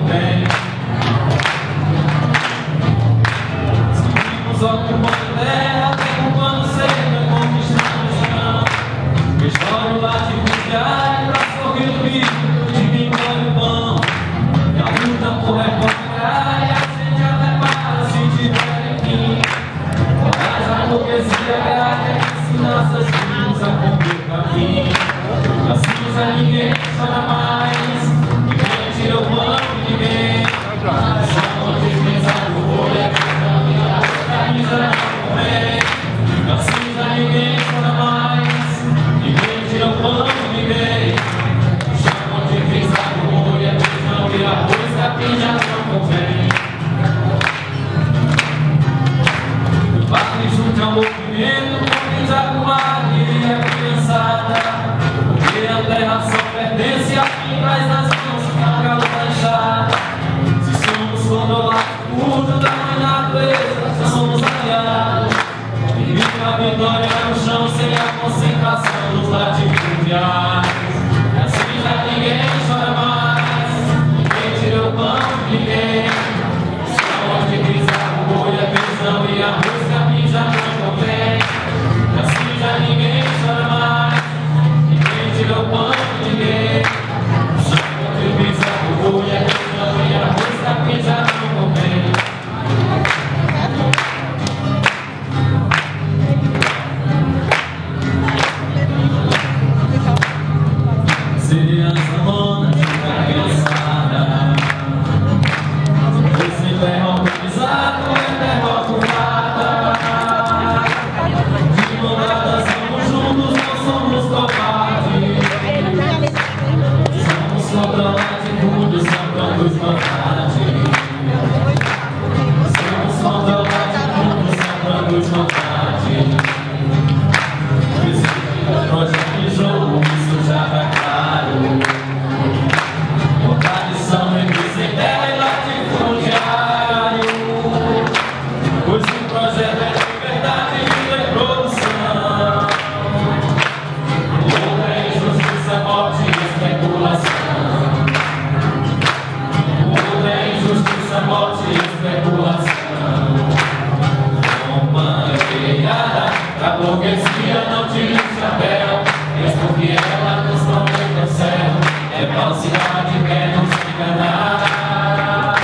bem. Seguimos ocupando terra, até quando seja conquistando o chão. História latifundiária pra sorrir do bico, de quem come o pão. E a luta por recuperar, e a gente até para se tiver fim. Mas a burguesia agrada ensina essas filhos a cumprir o caminho. Da cinza ninguém chora mais, ninguém tira o pão de ninguém. Só onde pensar o olho, a camisa não vem. Da cinza ninguém chora mais, ninguém tira o pão de ninguém. Só onde pensar o olho, a feijão e arroz, a pinha não convém. O padre junto ao movimento, convida com a e a criançada. Porque a terra só pertence a quem traz nas mãos o calo da enxada. Se somos controlados por tudo da mãe natureza, somos aliados. E viva a vitória no chão sem a concentração dos latifundiários. E assim já ninguém chora mais, ninguém tira o pão de ninguém. Só onde pisar o boi, a feijão e arroz, capim já não convém. E assim já ninguém chora mais, ninguém tira o pão de ninguém. Só onde pisar o boi, a feijão e arroz, capim já não convém. Criança mona, criançada. Esse terra organizado é terra ocupada. De morada somos juntos, não somos covardes. Somos contra latifúndios, somos vontade. Somos contra latifúndios, somos vontade. Esse projeto de jogo, isso já tá claro. Contradição entre sem terra e latifundiário. Pois o projeto é liberdade e reprodução. Luta é injustiça, morte e especulação. Luta é injustiça, morte e especulação. Companheirada, a burguesia não tira o chapéu, mesmo porque ela nos promete o céu. É falsidade, quer nos enganar.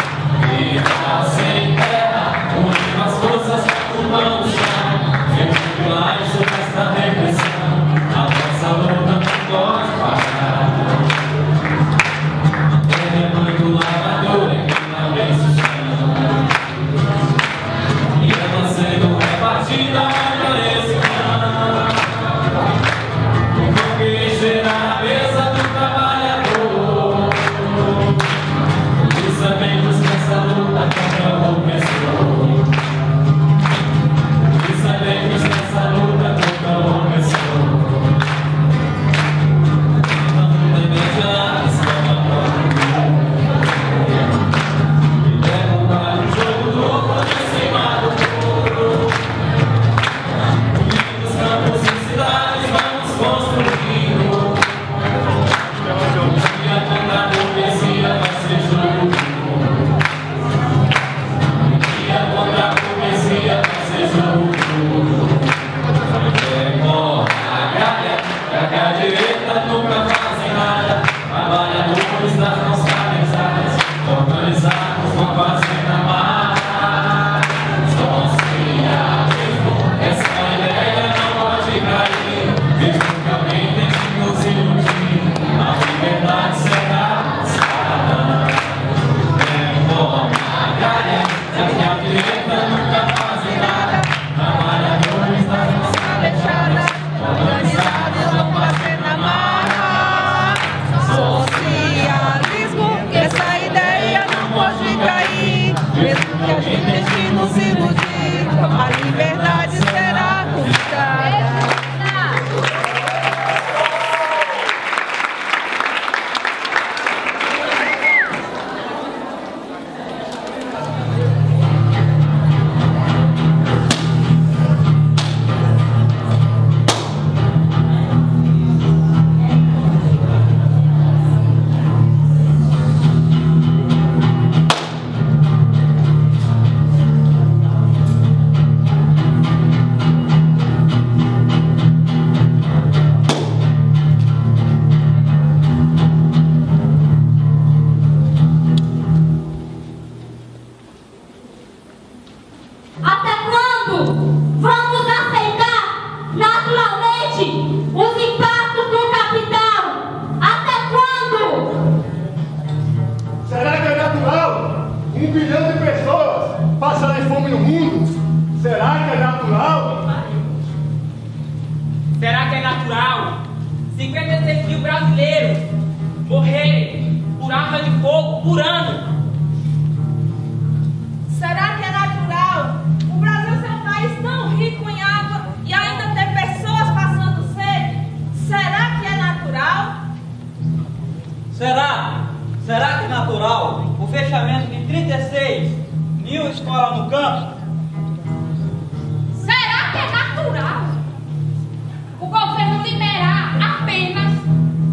Vida sem terra, unir as forças para o pão do chão. Sempre lá e sobre esta repressão, a nossa luta não pode parar. A terra é mãe do lavador, é que não vem se chama. E ela sendo repartida, olha esse ano. O foguete cheira na mesa do trabalhador. Os eventos nessa luta contra o opressor. Os eventos nessa luta contra o opressor. Não tem mediana, escola própria. E derrubar o jogo do outro em cima do muro. Unidos campos e cidades vamos construindo. E a contra a burguesia vai ser jogo. E a contra a burguesia vai ser jogo. Demora a gralha, pra que a direita nunca fazem nada. Trabalhadores das mãos cabeçadas, organizados vão fazer na marra. Socialismo, essa ideia não pode cair. Mesmo que alguém tente nos iludir, a liberdade será buscada. Demora a gralha, pra que a direita nunca fazem nada. Trabalhadores das mãos cabeçadas, organizados vão fazer na marra. Socialismo, essa ideia não pode cair. Mesmo que a gente tente nos iludir, a liberdade será conquistada. 1 bilhão de pessoas passando fome no mundo. Será que é natural? Será que é natural 56 mil brasileiros morrerem por arma de fogo por ano? Será que é natural o Brasil ser um país tão rico em água e ainda ter pessoas passando sede? Será que é natural? Será que é natural o fechamento de 36 mil escolas no campo? Será que é natural o governo liberar apenas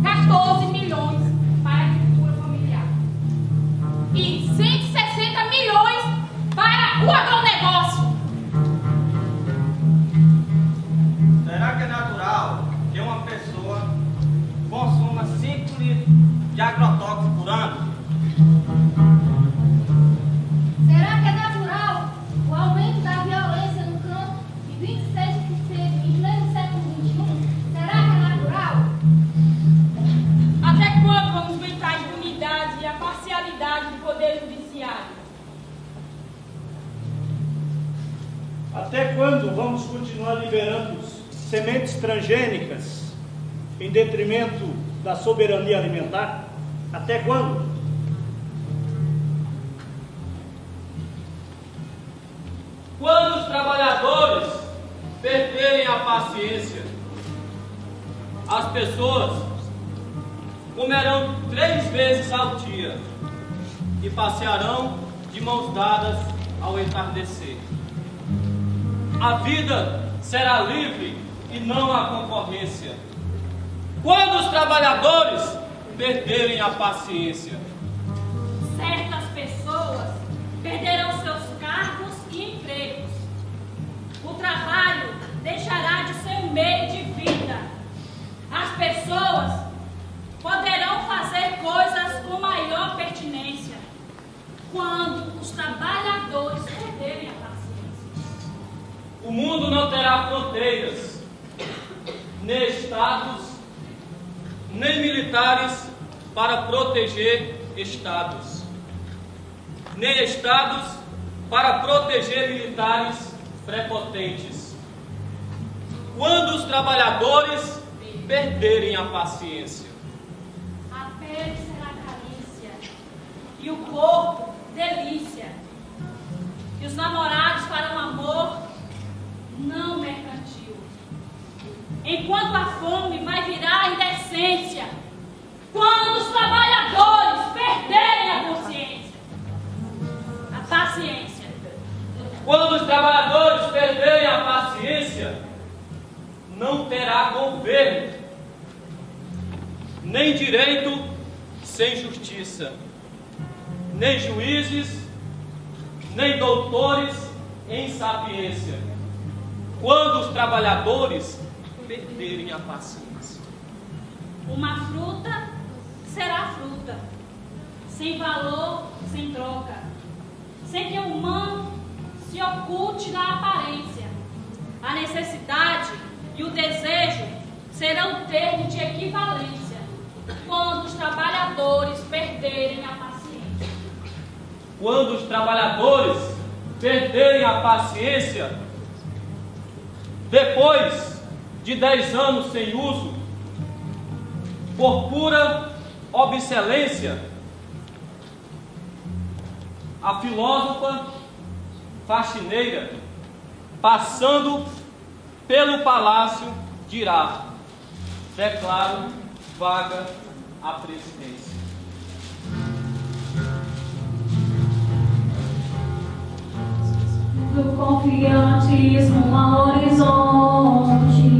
14 milhões para a agricultura familiar e 160 milhões para o agronegócio? Será que é natural que uma pessoa consuma 5 litros de agrotóxico por ano? Será que é natural o aumento da violência no campo de 26% em pleno século XXI? Será que é natural? Até quando vamos aguentar a impunidade e a parcialidade do poder judiciário? Até quando vamos continuar liberando sementes transgênicas em detrimento da soberania alimentar? Até quando? Quando os trabalhadores perderem a paciência, as pessoas comerão 3 vezes ao dia e passearão de mãos dadas ao entardecer. A vida será livre e não há concorrência. Quando os trabalhadores perderem a paciência, Certas pessoas perderão seus cargos e empregos. O trabalho deixará de ser um meio de vida. As pessoas poderão fazer coisas com maior pertinência. Quando os trabalhadores perderem a paciência. o mundo não terá fronteiras, nem estados, nem militares para proteger estados, nem estados para proteger militares prepotentes. Quando os trabalhadores perderem a paciência, A pele será carícia e o corpo delícia. E os namorados farão amor não mercantil. Enquanto a fome vai virar indecência. Quando os trabalhadores perderem a consciência, a paciência. quando os trabalhadores perderem a paciência, não terá governo, nem direito sem justiça, nem juízes, nem doutores em sapiência, quando os trabalhadores perderem a paciência. Uma fruta será fruta, sem valor, sem troca, sem que o humano se oculte na aparência. A necessidade e o desejo serão termo de equivalência, quando os trabalhadores perderem a paciência. Quando os trabalhadores perderem a paciência, depois de 10 anos sem uso, por pura obsolescência, a filósofa faxineira, passando pelo palácio, dirá: declaro vaga a presidência. Do confiantismo ao horizonte,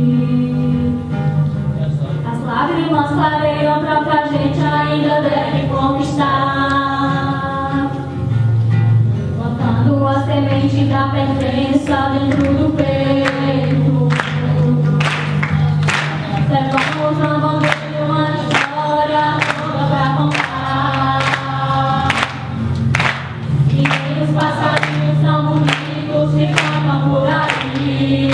as lágrimas clareiam pra que a gente ainda deve conquistar, plantando a semente da pertença dentro do peito. Levamos na bandeira uma história toda pra contar, e nem os passarinhos tão bonitos se cantam por aí.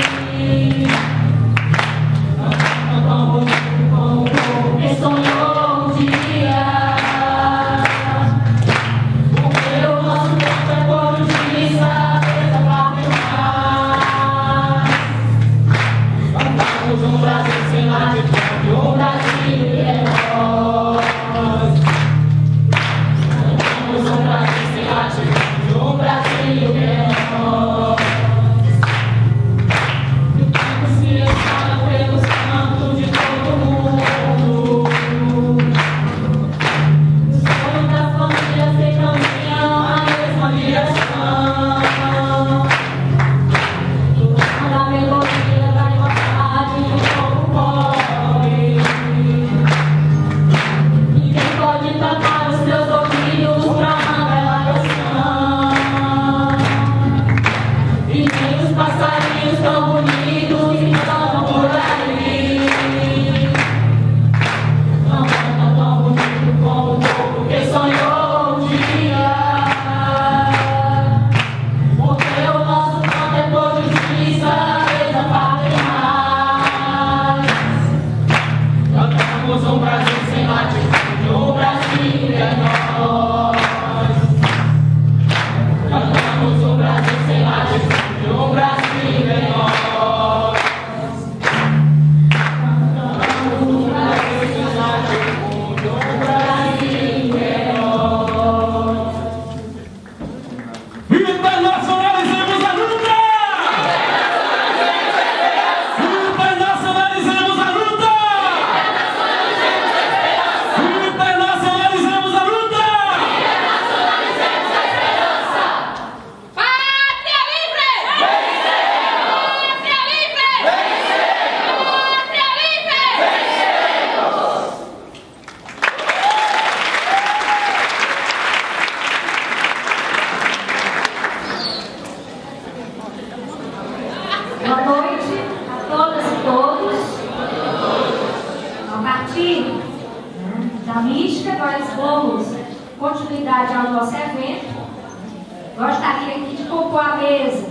gostaria aqui de compor a mesa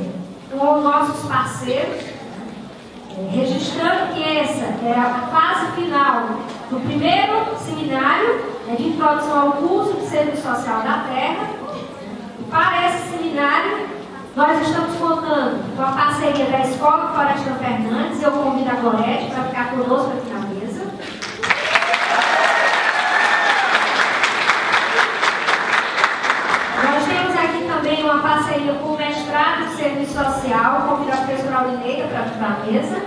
com os nossos parceiros, registrando que essa é a fase final do primeiro seminário de introdução ao curso de Serviço Social da Terra. E para esse seminário, nós estamos contando com a parceria da Escola Floresta Fernandes. Eu convido a Gorete para ficar conosco aqui na mesa. Nós temos aqui também uma parceria com o mestrado de Serviço Social. Eu convido a professora Aulineida para ficar na mesa.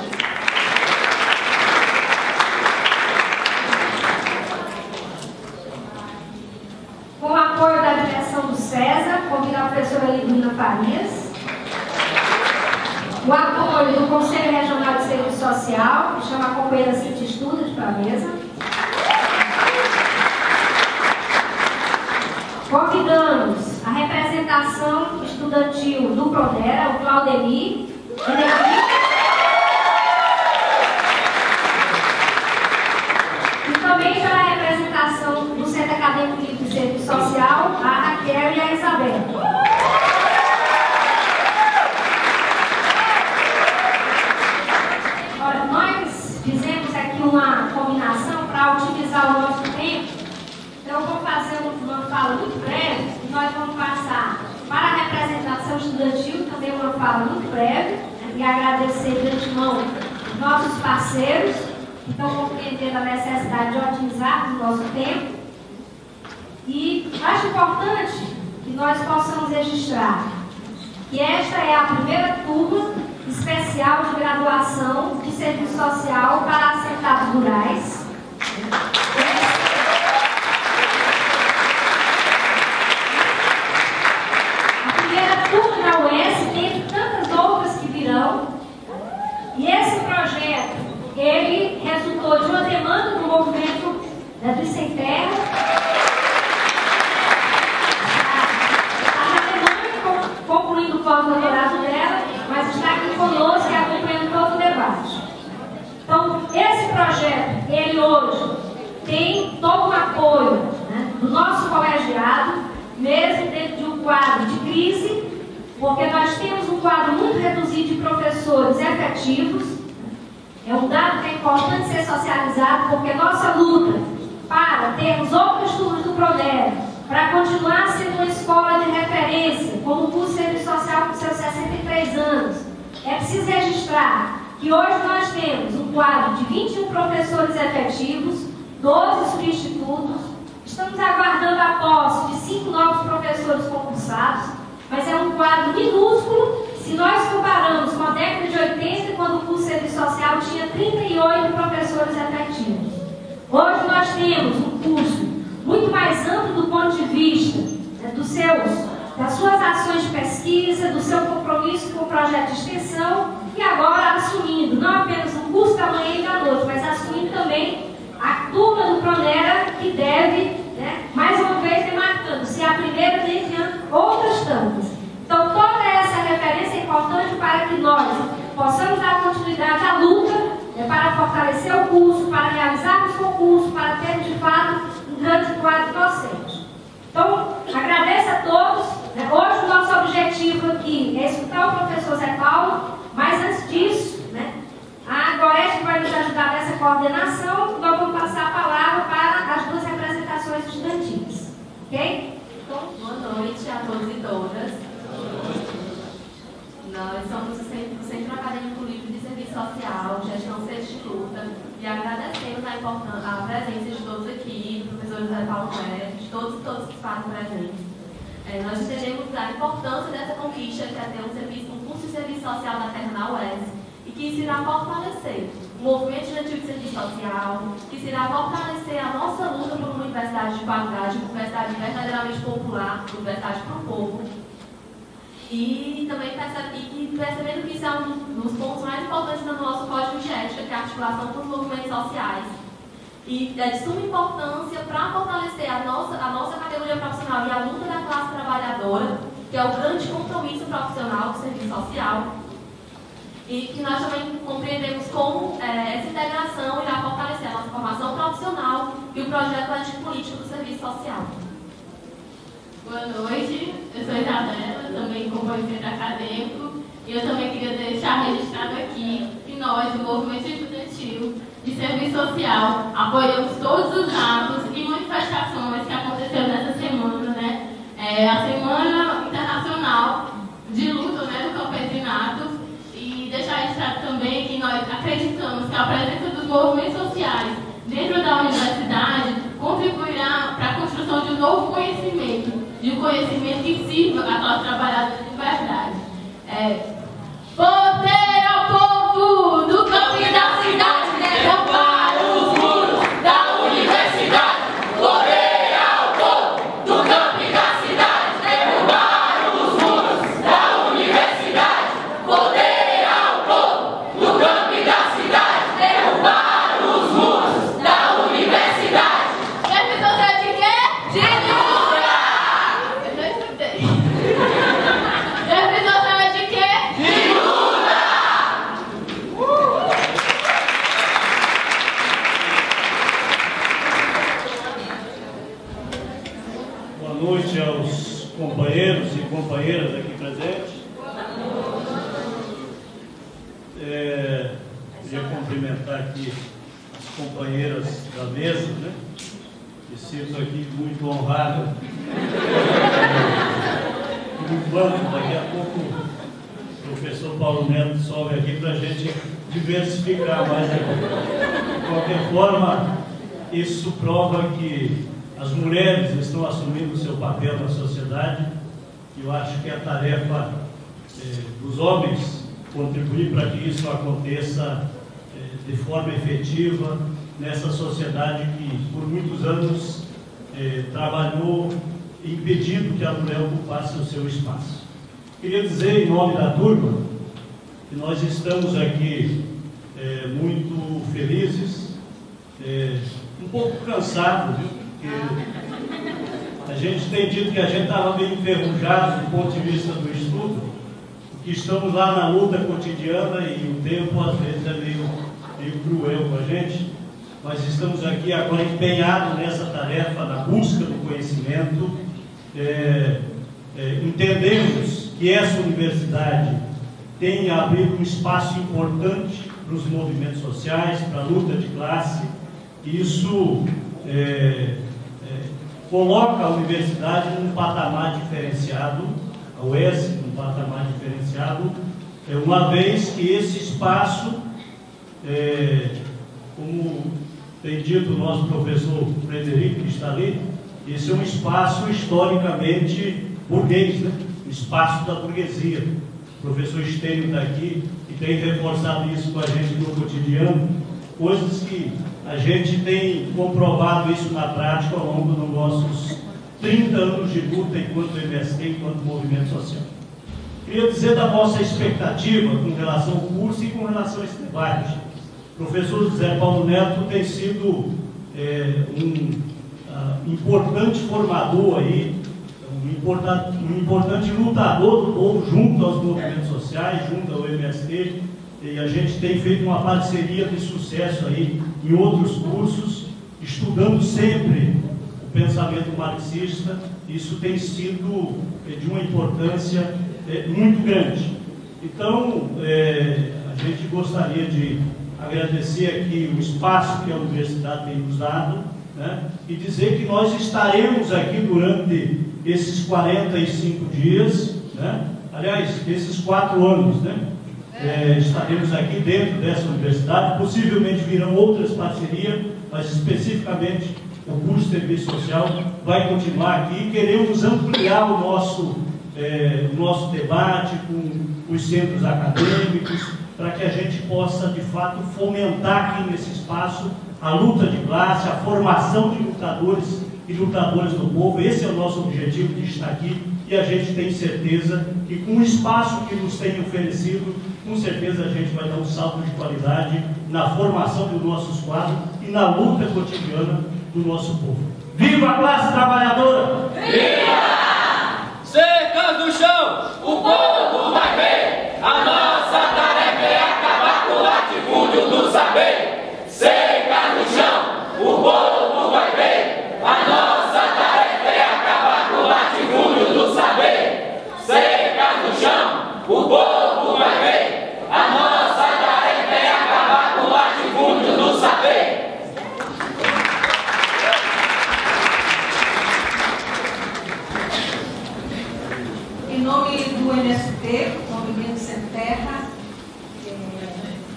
Com o apoio da direção do César, convido a professora Lidina Farias. O apoio do Conselho Regional de Serviço Social, que chama a companheira Cintia Estudos para a mesa. Convidamos a representação estudantil do Prodera, o Claudemir. E também pela representação do Centro Acadêmico Livre de Serviço Social, a Raquel e a Isabel. Olha, nós fizemos aqui uma combinação para otimizar o nosso tempo. Então, eu vou fazer uma fala muito breve e nós vamos passar para a representação estudantil, também uma fala muito breve, e agradecer de antemão os nossos parceiros que estão compreendendo a necessidade de otimizar o nosso tempo. E acho importante que nós possamos registrar que esta é a primeira turma especial de graduação de Serviço Social para assentados rurais. A primeira turma da UES tem tantas outras que virão. E esse projeto, ele resultou de uma demanda do movimento dos Sem Terra. Concluindo o pós-doutorado dela, mas está aqui conosco e acompanhando todo o debate. Então, esse projeto, ele hoje tem todo o apoio, né, do nosso colegiado, mesmo dentro de um quadro de crise, porque nós temos um quadro muito reduzido de professores efetivos. É um dado que é importante ser socializado, porque nossa luta para termos outras turmas do Prodera, para continuar sendo uma escola de referência, como o curso de Serviço Social com seus 63 anos, é preciso registrar que hoje nós temos um quadro de 21 professores efetivos, 12 substitutos, estamos aguardando a posse de 5 novos professores concursados, mas é um quadro minúsculo se nós comparamos com a década de 80, quando o curso de Serviço Social tinha 38 professores efetivos. Hoje nós temos um curso muito mais amplo do ponto de vista, né, das suas ações de pesquisa, do seu compromisso com o projeto de extensão e agora assumindo não apenas o curso da manhã e da noite, mas assumindo também a turma do Prodera, que deve, né, mais uma vez demarcando-se a primeira dentre outras tantas. Então toda essa referência é importante para que nós possamos dar continuidade à luta, né, para fortalecer o curso, para realizarmos concursos, para termos de fato um grande quadro docente. Então, agradeço a todos. Hoje o nosso objetivo aqui é escutar o professor Zé Paulo, mas antes disso, né, a Gorete vai nos ajudar nessa coordenação. Nós vamos passar a palavra para as duas representações estudantis. Ok? Então, boa noite a todos e todas. Nós somos o Centro Acadêmico Livre de Serviço Social, Gestão Sexta, e agradecemos a presença de todos aqui, do professor José Paulo Neves, de todos e todas que fazem presentes. Nós entendemos a importância dessa conquista, que é ter um curso de Serviço Social da Terra na UES, e que isso irá fortalecer o movimento estudantil de serviço social, que isso irá fortalecer a nossa luta por uma universidade de qualidade, uma universidade verdadeiramente popular, uma universidade para o povo. E também percebendo que isso é um dos pontos mais importantes do nosso código de ética, que é a articulação com os movimentos sociais. E é de suma importância para fortalecer a nossa categoria profissional e a luta da classe trabalhadora, que é o grande compromisso profissional do serviço social. E que nós também compreendemos como essa integração irá fortalecer a nossa formação profissional e o projeto ético-político do serviço social. Boa noite, eu sou Isabela, também companheira apoio centro acadêmico. E eu também queria deixar registrado aqui que nós, do Movimento Estudantil de Serviço Social, apoiamos todos os atos e manifestações que aconteceram nessa semana, né? A Semana Internacional de Luta, né, do Campesinato. E deixar registrado também que nós acreditamos que a presença dos movimentos sociais dentro da universidade contribuirá para a construção de um novo conhecimento, de um conhecimento que sirva a nós trabalhadores de verdade. Poder ao povo do campo e da cidade, derrubar os muros da universidade. Poder ao povo do campo e da cidade, derrubar os muros da universidade. Poder ao povo do campo e da cidade, derrubar os muros da universidade. Defensor de quê? De Lula! Eu não escutei. Defensor de quê? De Lula! Boa noite aos companheiros e companheiras aqui presentes. Queria cumprimentar aqui as companheiras da mesa, né? Me sinto aqui muito honrado. No banco, daqui a pouco o professor Paulo Neto sobe aqui para a gente diversificar mais aqui. De qualquer forma, isso prova que as mulheres estão assumindo o seu papel na sociedade. E eu acho que a tarefa dos homens contribuir para que isso aconteça de forma efetiva nessa sociedade que por muitos anos trabalhou impedindo que a mulher ocupasse o seu espaço. Queria dizer em nome da turma que nós estamos aqui muito felizes, um pouco cansados, viu? Porque a gente tem dito que a gente estava meio enferrujado do ponto de vista do estudo, porque estamos lá na luta cotidiana e o tempo às vezes é meio cruel com a gente, mas estamos aqui agora empenhados nessa tarefa da busca do conhecimento. Entendemos que essa universidade tem abrido um espaço importante para os movimentos sociais, para a luta de classe, e isso coloca a universidade num patamar diferenciado, a UES num patamar diferenciado, uma vez que esse espaço, como tem dito o nosso professor Frederico, que está ali, esse é um espaço historicamente burguês, né? O espaço da burguesia. O professor Estênio está aqui e tem reforçado isso com a gente no cotidiano, coisas que a gente tem comprovado isso na prática ao longo dos nossos 30 anos de luta enquanto MST, enquanto movimento social. Queria dizer da nossa expectativa com relação ao curso e com relação a esse debate. O professor José Paulo Neto tem sido um importante formador aí, um importante lutador do povo junto aos movimentos sociais, junto ao MST, e a gente tem feito uma parceria de sucesso aí em outros cursos, estudando sempre o pensamento marxista. Isso tem sido de uma importância muito grande. Então, a gente gostaria de agradecer aqui o espaço que a universidade tem nos dado, né, e dizer que nós estaremos aqui durante esses 45 dias, né, aliás, esses 4 anos, né, estaremos aqui dentro dessa universidade. Possivelmente virão outras parcerias, mas especificamente o curso de Serviço Social vai continuar aqui. Queremos ampliar o nosso debate com os centros acadêmicos, para que a gente possa, de fato, fomentar aqui nesse espaço a luta de classe, a formação de lutadores e lutadoras do povo. Esse é o nosso objetivo de estar aqui, e a gente tem certeza que com o espaço que nos tem oferecido, com certeza a gente vai dar um salto de qualidade na formação dos nossos quadros e na luta cotidiana do nosso povo. Viva a classe trabalhadora! Viva! Cercas no chão, o povo vai ver. A nossa tarefa é acabar com o latifúndio do saber. Cercas no chão, o povo vai ver. A nossa tarefa é acabar com o latifúndio do saber. Cercas no chão. do MST, Movimento Sem Terra,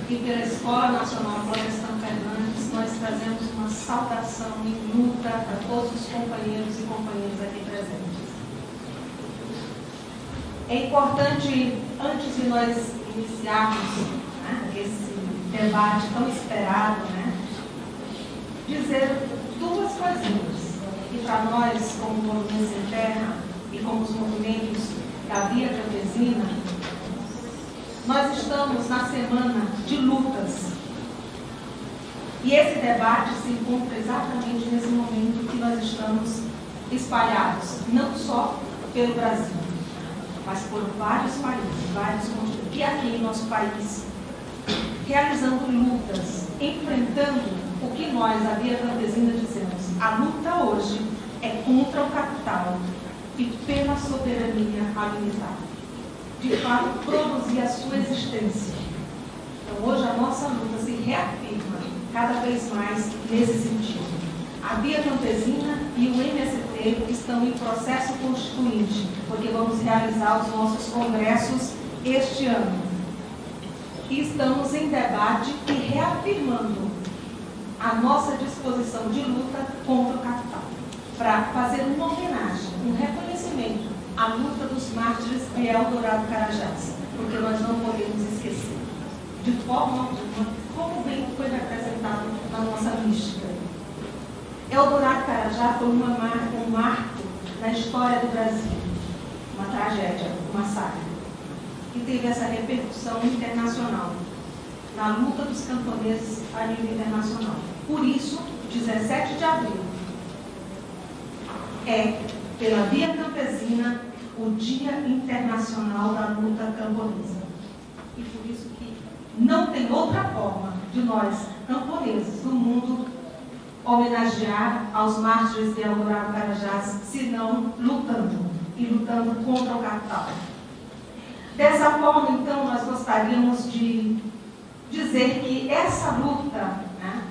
e pela Escola Nacional Florestan Fernandes, nós trazemos uma saudação em luta a todos os companheiros e companheiras aqui presentes. É importante, antes de nós iniciarmos, né, esse debate tão esperado, né, dizer duas coisinhas. E para nós, como Movimento Sem Terra e como os movimentos da Via Campesina, nós estamos na semana de lutas. E esse debate se encontra exatamente nesse momento que nós estamos espalhados, não só pelo Brasil, mas por vários países, vários continentes, e aqui em nosso país, realizando lutas, enfrentando o que nós, a Via Campesina, dizemos. A luta hoje é contra o capital e pela soberania alimentar. De fato, produzir a sua existência. Então, hoje a nossa luta se reafirma cada vez mais nesse sentido. A Via Campesina e o MST estão em processo constituinte, porque vamos realizar os nossos congressos este ano. E estamos em debate e reafirmando a nossa disposição de luta contra o capital, para fazer uma homenagem, um reconhecimento à luta dos mártires de Eldorado Carajás, porque nós não podemos esquecer, de forma alguma, como bem foi representado na nossa mística. Eldorado Carajás foi um marco na história do Brasil, uma tragédia, um massacre, que teve essa repercussão internacional, na luta dos camponeses a nível internacional. Por isso, 17 de abril, é, pela Via Campesina, o Dia Internacional da Luta Camponesa. E por isso que não tem outra forma de nós, camponeses do mundo, homenagear aos mártires de Eldorado Carajás, senão lutando, e lutando contra o capital. Dessa forma, então, nós gostaríamos de dizer que essa luta, né,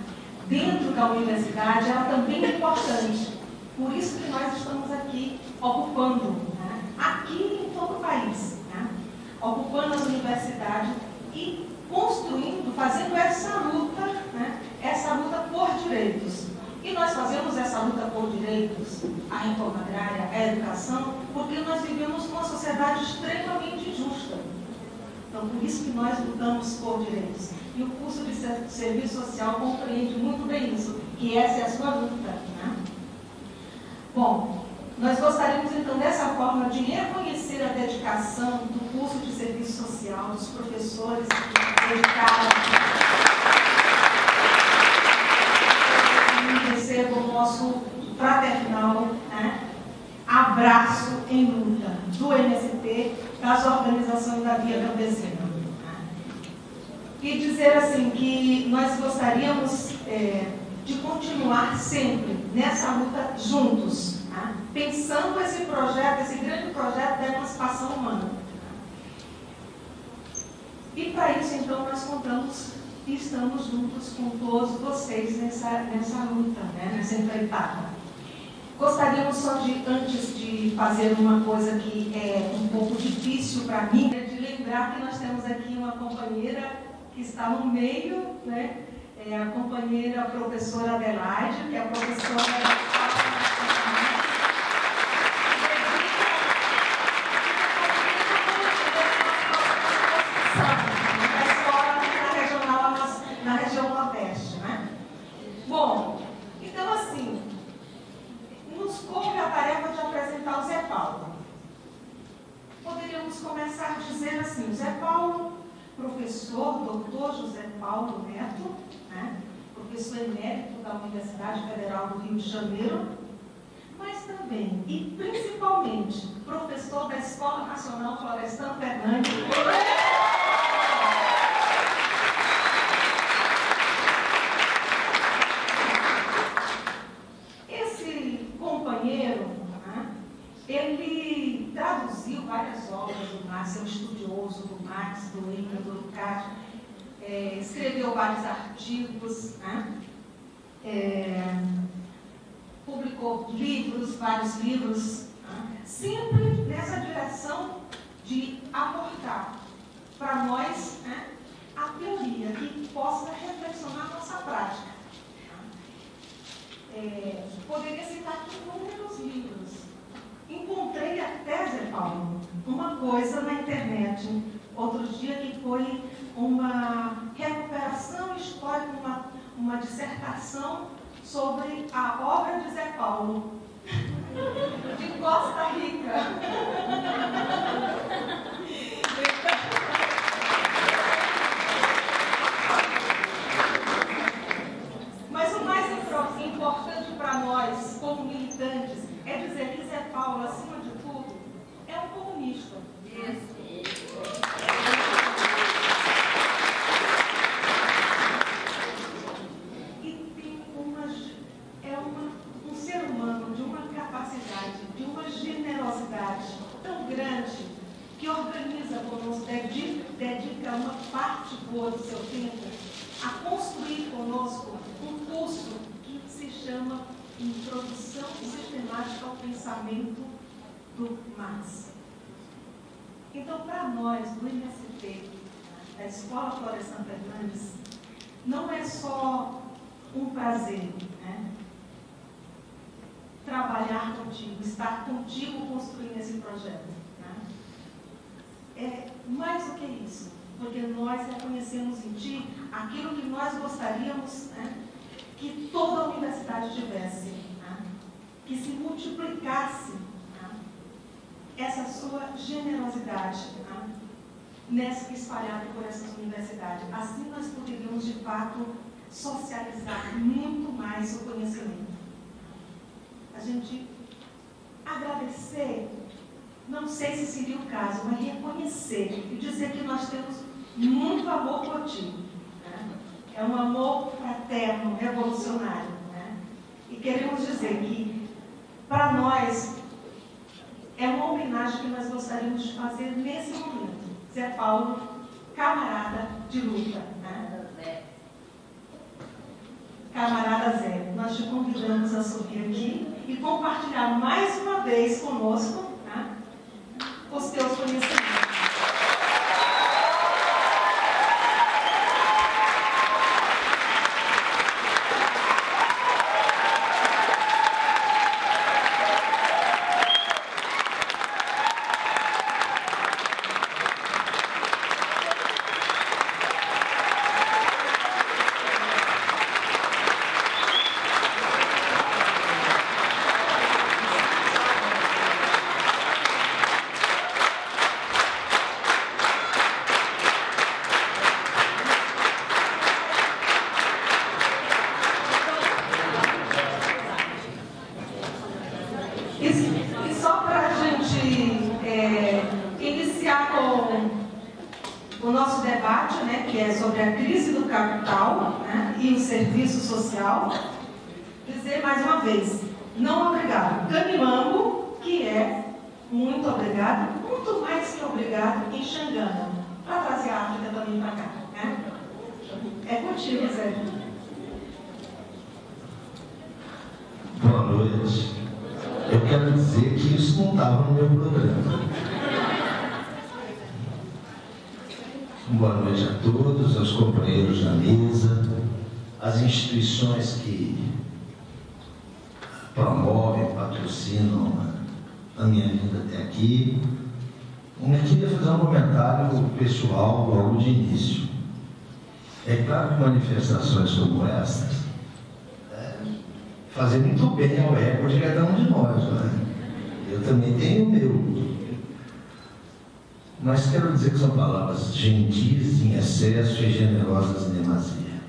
dentro da universidade, ela também é importante. Por isso que nós estamos aqui ocupando, né, aqui em todo o país, né, ocupando as universidades e construindo, fazendo essa luta, né, essa luta por direitos. E nós fazemos essa luta por direitos, a reforma agrária, a educação, porque nós vivemos numa sociedade extremamente injusta. Então, por isso que nós lutamos por direitos. E o curso de serviço social compreende muito bem isso, que essa é a sua luta, né? Bom, nós gostaríamos então dessa forma de reconhecer a dedicação do curso de serviço social, dos professores que dedicaram. E recebo o nosso fraternal, né, abraço em luta do MST, das organizações da Via Campesina. E dizer assim que nós gostaríamos de continuar sempre nessa luta juntos, né? Pensando esse projeto, esse grande projeto da emancipação humana. E para isso, então, nós contamos e estamos juntos com todos vocês nessa luta, né? Nessa empreitada. Gostaríamos só de, antes de fazer uma coisa que é um pouco difícil para mim, de lembrar que nós temos aqui uma companheira que está no meio, né? É a companheira professora Adelaide, que é a professora da escola na região Nordeste, né? Bom, então assim, nos coube a tarefa de apresentar o Zé Paulo. Poderíamos começar a dizer assim, o Zé Paulo, professor, doutor José Paulo Neto, né? Professor emérito da Universidade Federal do Rio de Janeiro, mas também e principalmente professor da Escola Nacional Florestan Fernandes. Esse companheiro, né, ele traduziu várias obras do Marx, é um estudioso do Marx, do Engels, do Lukács, escreveu vários artigos, né, publicou livros, vários livros, né, sempre nessa direção de aportar para nós, né, a teoria que possa reflexionar a nossa prática. Poderia citar aqui inúmeros livros. Encontrei até, Zé Paulo, uma coisa na internet, outro dia, que foi uma recuperação histórica, uma dissertação sobre a obra de Zé Paulo, de Costa Rica. Mas o mais importante para nós, como militantes, é dizer que Zé Paulo, acima de tudo, é um comunista. E tem um ser humano de uma capacidade, de uma generosidade tão grande, que organiza conosco, dedica uma parte boa do seu tempo a construir conosco um curso que se chama Introdução Sistemática ao Pensamento do Marx. Então, para nós, do MST, da Escola Florestan Fernandes, não é só um prazer, né, trabalhar contigo, estar contigo construindo esse projeto. Né? É mais do que isso, porque nós reconhecemos em ti aquilo que nós gostaríamos, né, que toda a universidade tivesse, né? Que se multiplicasse, né, essa sua generosidade, né, nessa espalhada por essas universidades. Assim nós poderíamos, de fato, socializar muito mais o conhecimento. A gente agradecer, não sei se seria o caso, mas reconhecer e dizer que nós temos muito amor por ti. É um amor fraterno, revolucionário. Né? E queremos dizer que, para nós, é uma homenagem que nós gostaríamos de fazer nesse momento. Zé Paulo, camarada de luta. Né? Camarada Zé, nós te convidamos a subir aqui e compartilhar mais uma vez conosco, né, os teus conhecimentos. E só para a gente iniciar com o nosso debate, né, que é sobre a crise do capital, né, e o serviço social, dizer mais uma vez, não obrigado. Camimambo, que é muito obrigado, muito mais que obrigado em Xangana, para trazer a África também para cá. Né? É contigo, Zé. Boa noite. Eu quero dizer que isso não estava no meu programa. Boa noite a todos, aos companheiros da mesa, às instituições que promovem, patrocinam a minha vinda até aqui. Eu queria fazer um comentário pessoal logo de início. É claro que manifestações como estas fazem muito bem ao ego de cada um de nós, né? Eu também tenho o meu. Mas quero dizer que são palavras gentis em excesso e generosas em demasia.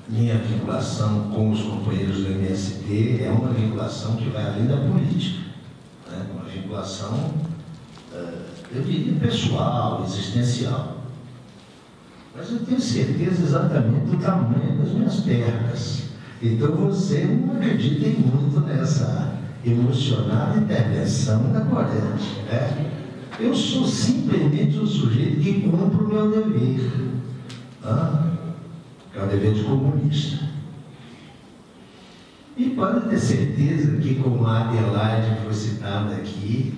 Minha vinculação com os companheiros do MST é uma vinculação que vai além da política. Né? Uma vinculação, eu diria, pessoal, existencial. Mas eu tenho certeza exatamente do tamanho das minhas perdas. Então você não acredita muito nessa emocionada intervenção da corrente. Né? Eu sou simplesmente um sujeito que cumpre o meu dever. Que é o dever de comunista. E pode ter certeza que, como a Adelaide foi citada aqui,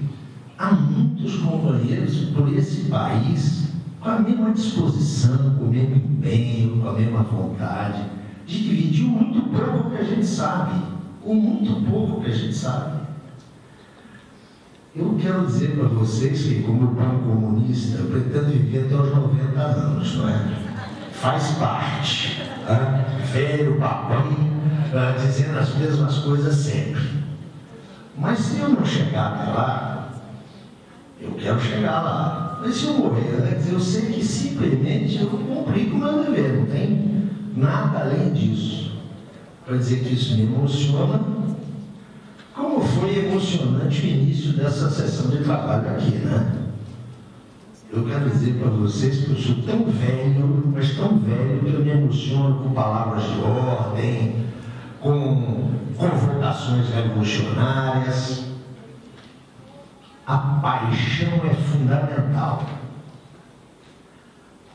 há muitos companheiros por esse país com a mesma disposição, com o mesmo empenho, com a mesma vontade de dividir o muito pouco que a gente sabe. O muito pouco que a gente sabe. Eu quero dizer para vocês que, como bom comunista, eu pretendo viver até os 90 anos, não é? Faz parte. Velho, papai, dizendo as mesmas coisas sempre. Mas se eu não chegar até lá, eu quero chegar lá. Mas se eu morrer antes, eu sei que simplesmente eu cumpri com o meu dever, não tem nada além disso. Para dizer que isso me emociona, como foi emocionante o início dessa sessão de trabalho aqui, né? Eu quero dizer para vocês que eu sou tão velho, mas tão velho, que eu me emociono com palavras de ordem, com convocações revolucionárias. A paixão é fundamental.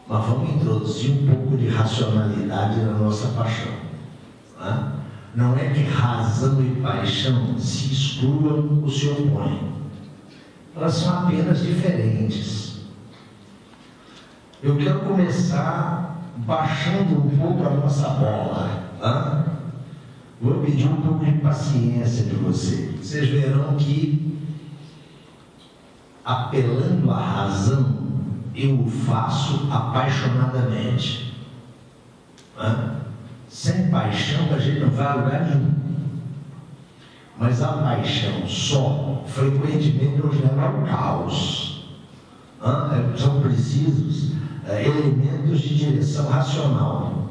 Mas vamos introduzir um pouco de racionalidade na nossa paixão. Né? Não é que razão e paixão se excluam ou se opõem. Elas são apenas diferentes. Eu quero começar baixando um pouco a nossa bola. Né? Vou pedir um pouco de paciência de vocês. Vocês verão que, apelando à razão, eu o faço apaixonadamente. Né? Sem paixão a gente não vai a lugar nenhum. Mas a paixão só, frequentemente, nos leva ao caos. São precisos elementos de direção racional.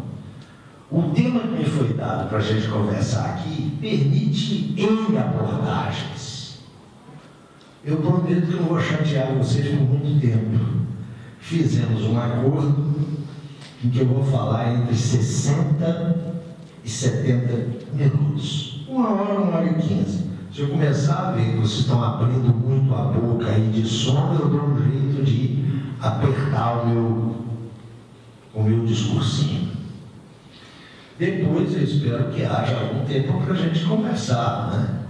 O tema que me foi dado para a gente conversar aqui permite N abordagens. Eu prometo que não vou chatear vocês por muito tempo. Fizemos um acordo em que eu vou falar entre 60 e 70 minutos. 1 hora e 15. Se eu começar a ver que vocês estão abrindo muito a boca aí de sono, eu dou um jeito de apertar o meu discursinho. Depois eu espero que haja algum tempo para a gente conversar, né?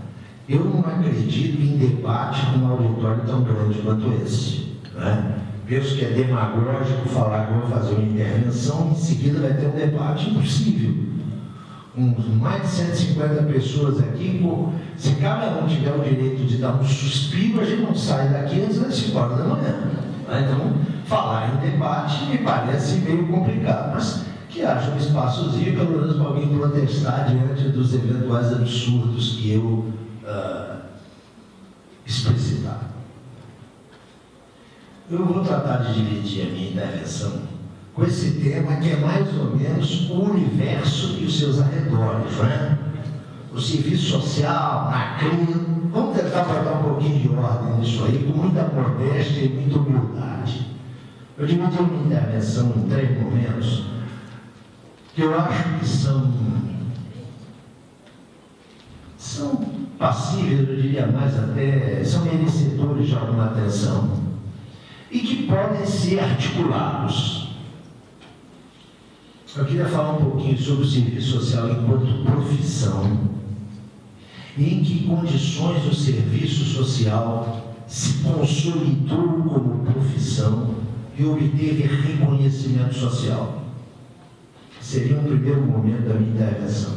Eu não acredito em debate com um auditório tão grande quanto esse, né? Penso que é demagógico falar que eu vou fazer uma intervenção e em seguida vai ter um debate. Impossível. Mais de 150 pessoas aqui, se cada um tiver o direito de dar um suspiro, a gente não sai daqui antes das 5 horas da manhã. Então, falar em debate me parece meio complicado, mas que haja um espaçozinho, pelo menos para alguém protestar diante dos eventuais absurdos que eu explicitar. Eu vou tratar de dividir a minha intervenção com esse tema que é mais ou menos o universo e os seus arredores, né? O serviço social, a CRIA. Vamos tentar botar um pouquinho de ordem nisso aí, com muita modéstia e muita humildade. Eu dividi a minha intervenção em 3 momentos que eu acho que são passíveis, eu diria mais até, são merecedores de alguma atenção e que podem ser articulados. Eu queria falar um pouquinho sobre o serviço social enquanto profissão e em que condições o serviço social se consolidou como profissão e obteve reconhecimento social. Seria um primeiro momento da minha intervenção.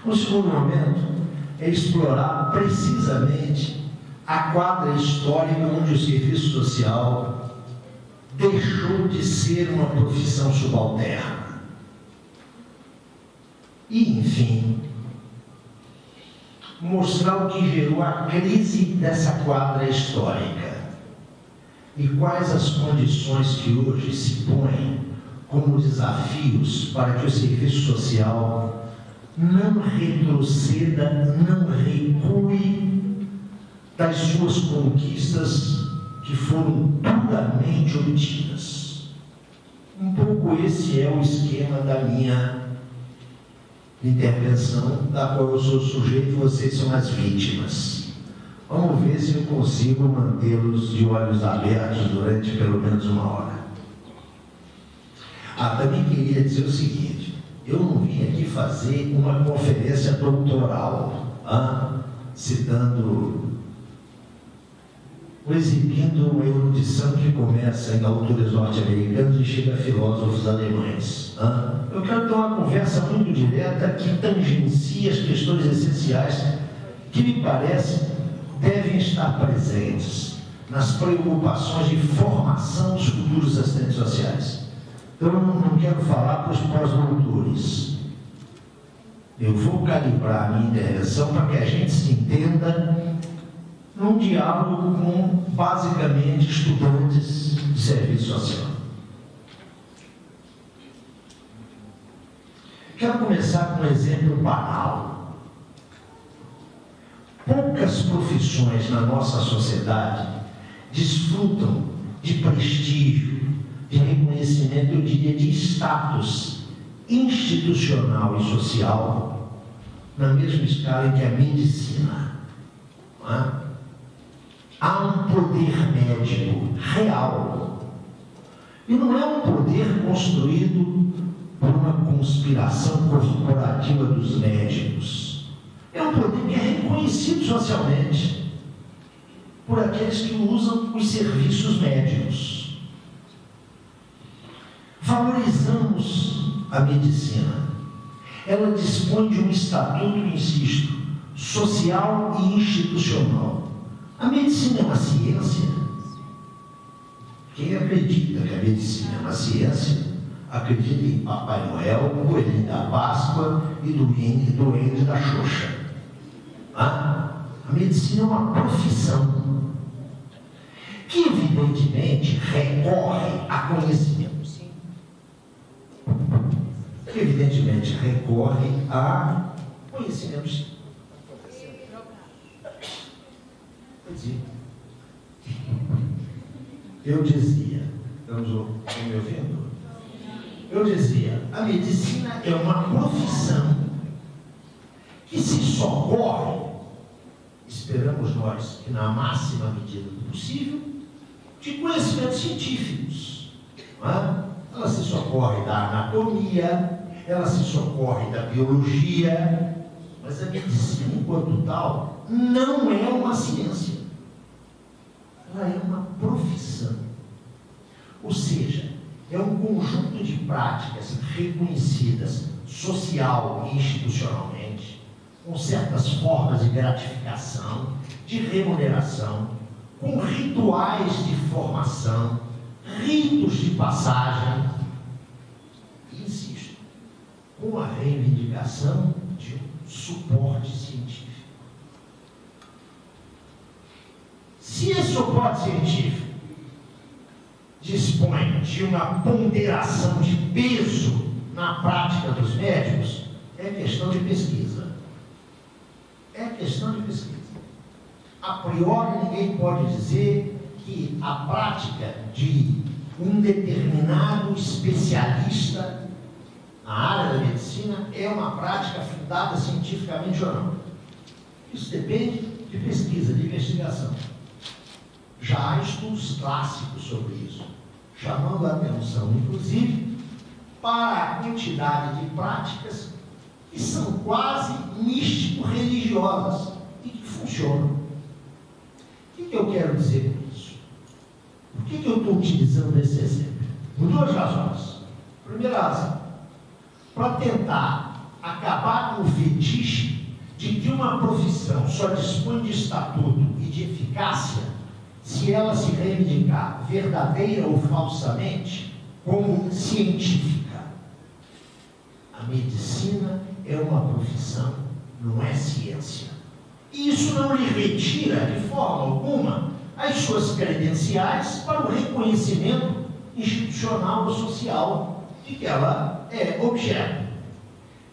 O segundo momento é explorar precisamente a quadra histórica onde o serviço social deixou de ser uma profissão subalterna. E, enfim, mostrar o que gerou a crise dessa quadra histórica e quais as condições que hoje se põem como desafios para que o serviço social não retroceda, não recue das suas conquistas que foram duramente obtidas. Um pouco esse é o esquema da minha intervenção, da qual eu sou sujeito e vocês são as vítimas. Vamos ver se eu consigo mantê-los de olhos abertos durante pelo menos 1 hora. Também queria dizer o seguinte: eu não vim aqui fazer uma conferência doutoral, citando exibindo uma erudição que começa em autores norte-americanos e chega a filósofos alemães. Eu quero ter uma conversa muito direta que tangencia as questões essenciais que, me parece, devem estar presentes nas preocupações de formação dos futuros assistentes sociais. Eu não quero falar para os pós-doutores. Eu vou calibrar a minha intervenção para que a gente se entenda num diálogo com, basicamente, estudantes de serviço social. Quero começar com um exemplo banal. Poucas profissões na nossa sociedade desfrutam de prestígio, de reconhecimento, eu diria, de status institucional e social na mesma escala em que a medicina. Não é? Há um poder médico real. E não é um poder construído por uma conspiração corporativa dos médicos. É um poder que é reconhecido socialmente por aqueles que usam os serviços médicos. Valorizamos a medicina. Ela dispõe de um estatuto, insisto, social e institucional. A medicina é uma ciência. Quem acredita que a medicina é uma ciência, acredita em Papai Noel, Coelhinho da Páscoa e Duende da Xuxa. A medicina é uma profissão que, evidentemente, recorre a conhecimento. Que, evidentemente, recorre a conhecimentos. Eu dizia, estão me ouvindo? Eu dizia, a medicina é uma profissão que se socorre, esperamos nós, que na máxima medida do possível, de conhecimentos científicos. Não é? Ela se socorre da anatomia, ela se socorre da biologia, mas a medicina, enquanto tal, não é uma ciência. Ela é uma profissão. Ou seja, é um conjunto de práticas reconhecidas social e institucionalmente, com certas formas de gratificação, de remuneração, com rituais de formação, ritos de passagem, e, insisto, com a reivindicação de um suporte científico. Se esse suporte científico dispõe de uma ponderação de peso na prática dos médicos, é questão de pesquisa. É questão de pesquisa. A priori, ninguém pode dizer que a prática de um determinado especialista na área da medicina é uma prática fundada cientificamente ou não. Isso depende de pesquisa, de investigação. Já há estudos clássicos sobre isso, chamando a atenção, inclusive, para a quantidade de práticas que são quase místico-religiosas e que funcionam. O que eu quero dizer com isso? Por que eu estou utilizando esse exemplo? Por duas razões. Primeira razão, para tentar acabar com o fetiche de que uma profissão só dispõe de estatuto e de eficácia se ela se reivindicar verdadeira ou falsamente como científica. A medicina é uma profissão, não é ciência. E isso não lhe retira de forma alguma as suas credenciais para o reconhecimento institucional ou social de que ela é objeto.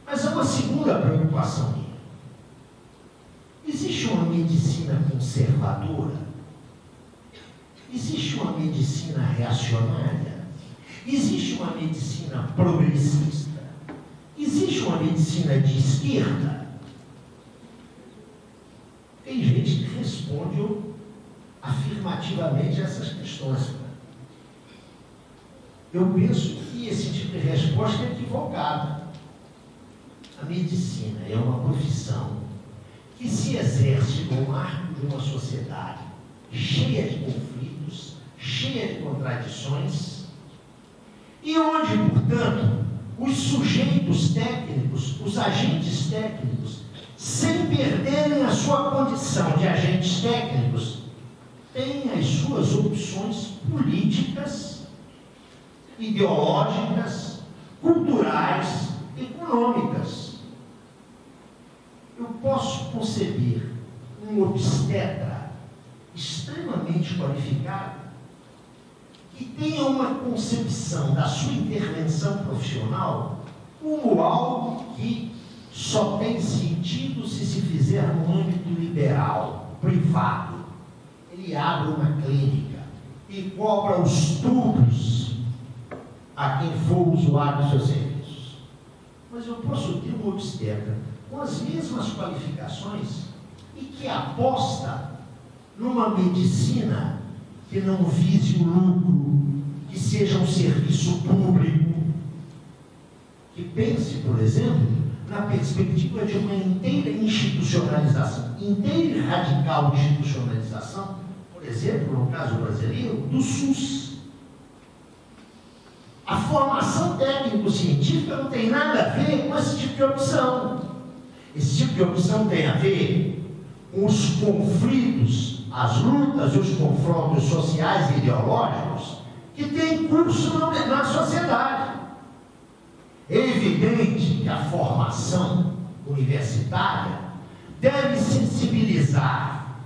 Mas há uma segunda preocupação minha. Existe uma medicina conservadora? Existe uma medicina reacionária? Existe uma medicina progressista? Existe uma medicina de esquerda? Tem gente que responde afirmativamente a essas questões. Eu penso que esse tipo de resposta é equivocada. A medicina é uma profissão que se exerce no marco de uma sociedade cheia de conflitos, cheia de contradições, e onde, portanto, os sujeitos técnicos, os agentes técnicos, sem perderem a sua condição de agentes técnicos, têm as suas opções políticas, ideológicas, culturais, econômicas. Eu posso conceber um obstetra extremamente qualificado que tenha uma concepção da sua intervenção profissional como algo que só tem sentido se se fizer no âmbito liberal, privado. Ele abre uma clínica e cobra os tubos a quem for usuário dos seus serviços. Mas eu posso ter um obstetra com as mesmas qualificações e que aposta numa medicina que não vise o lucro, que seja um serviço público, que pense, por exemplo, na perspectiva de uma inteira institucionalização, inteira e radical institucionalização, por exemplo, no caso brasileiro, do SUS. A formação técnico-científica não tem nada a ver com esse tipo de opção. Esse tipo de opção tem a ver com os conflitos, as lutas e os confrontos sociais e ideológicos que têm curso na sociedade. É evidente que a formação universitária deve sensibilizar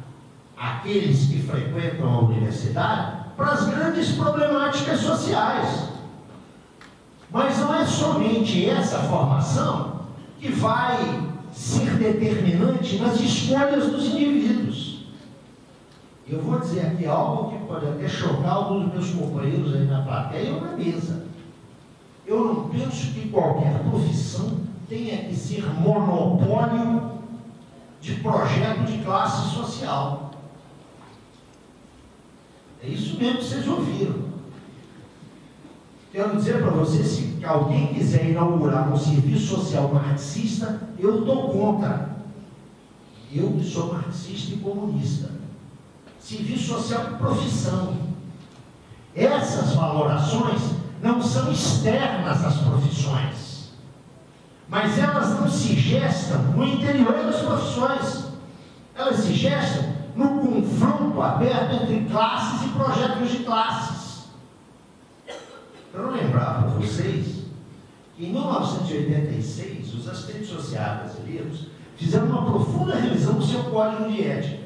aqueles que frequentam a universidade para as grandes problemáticas sociais. Mas não é somente essa formação que vai ser determinante nas escolhas dos indivíduos. Eu vou dizer aqui algo que pode até chocar alguns dos meus companheiros aí na plateia ou na mesa. Eu não penso que qualquer profissão tenha que ser monopólio de projeto de classe social. É isso mesmo que vocês ouviram. Quero dizer para vocês, se alguém quiser inaugurar um serviço social marxista, eu estou contra. Eu que sou marxista e comunista. Serviço social é profissão. Essas valorações não são externas às profissões, mas elas não se gestam no interior das profissões. Elas se gestam no confronto aberto entre classes e projetos de classes. Quero lembrar para vocês que em 1986 os assistentes sociais brasileiros fizeram uma profunda revisão do seu código de ética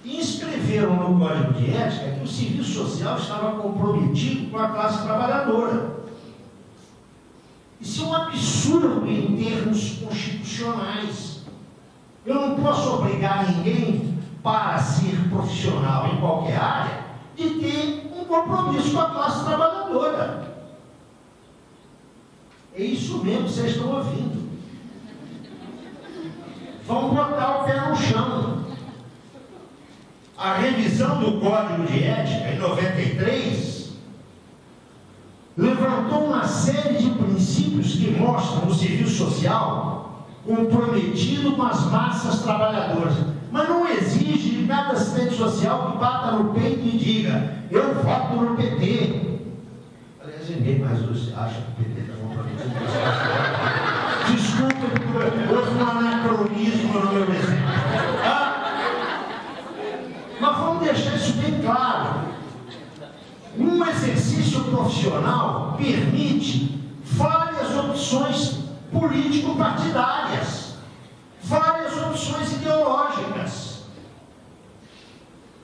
e inscreveram no código de ética que o serviço social estava comprometido com a classe trabalhadora. Isso é um absurdo em termos constitucionais. Eu não posso obrigar ninguém, para ser profissional em qualquer área, de ter um compromisso com a classe trabalhadora. É isso mesmo que vocês estão ouvindo. Vão botar o pé no chão. A revisão do Código de Ética, em 93, levantou uma série de princípios que mostram o serviço social comprometido com as massas trabalhadoras. Mas não exige de cada assistente social que bata no peito e diga: eu voto no PT. Aliás, ninguém mais hoje acha que o PT está comprometido com as massas. Desculpa, houve um anacronismo no meu exemplo. Mas vamos deixar isso bem claro. Um exercício profissional permite várias opções político-partidárias, várias opções ideológicas.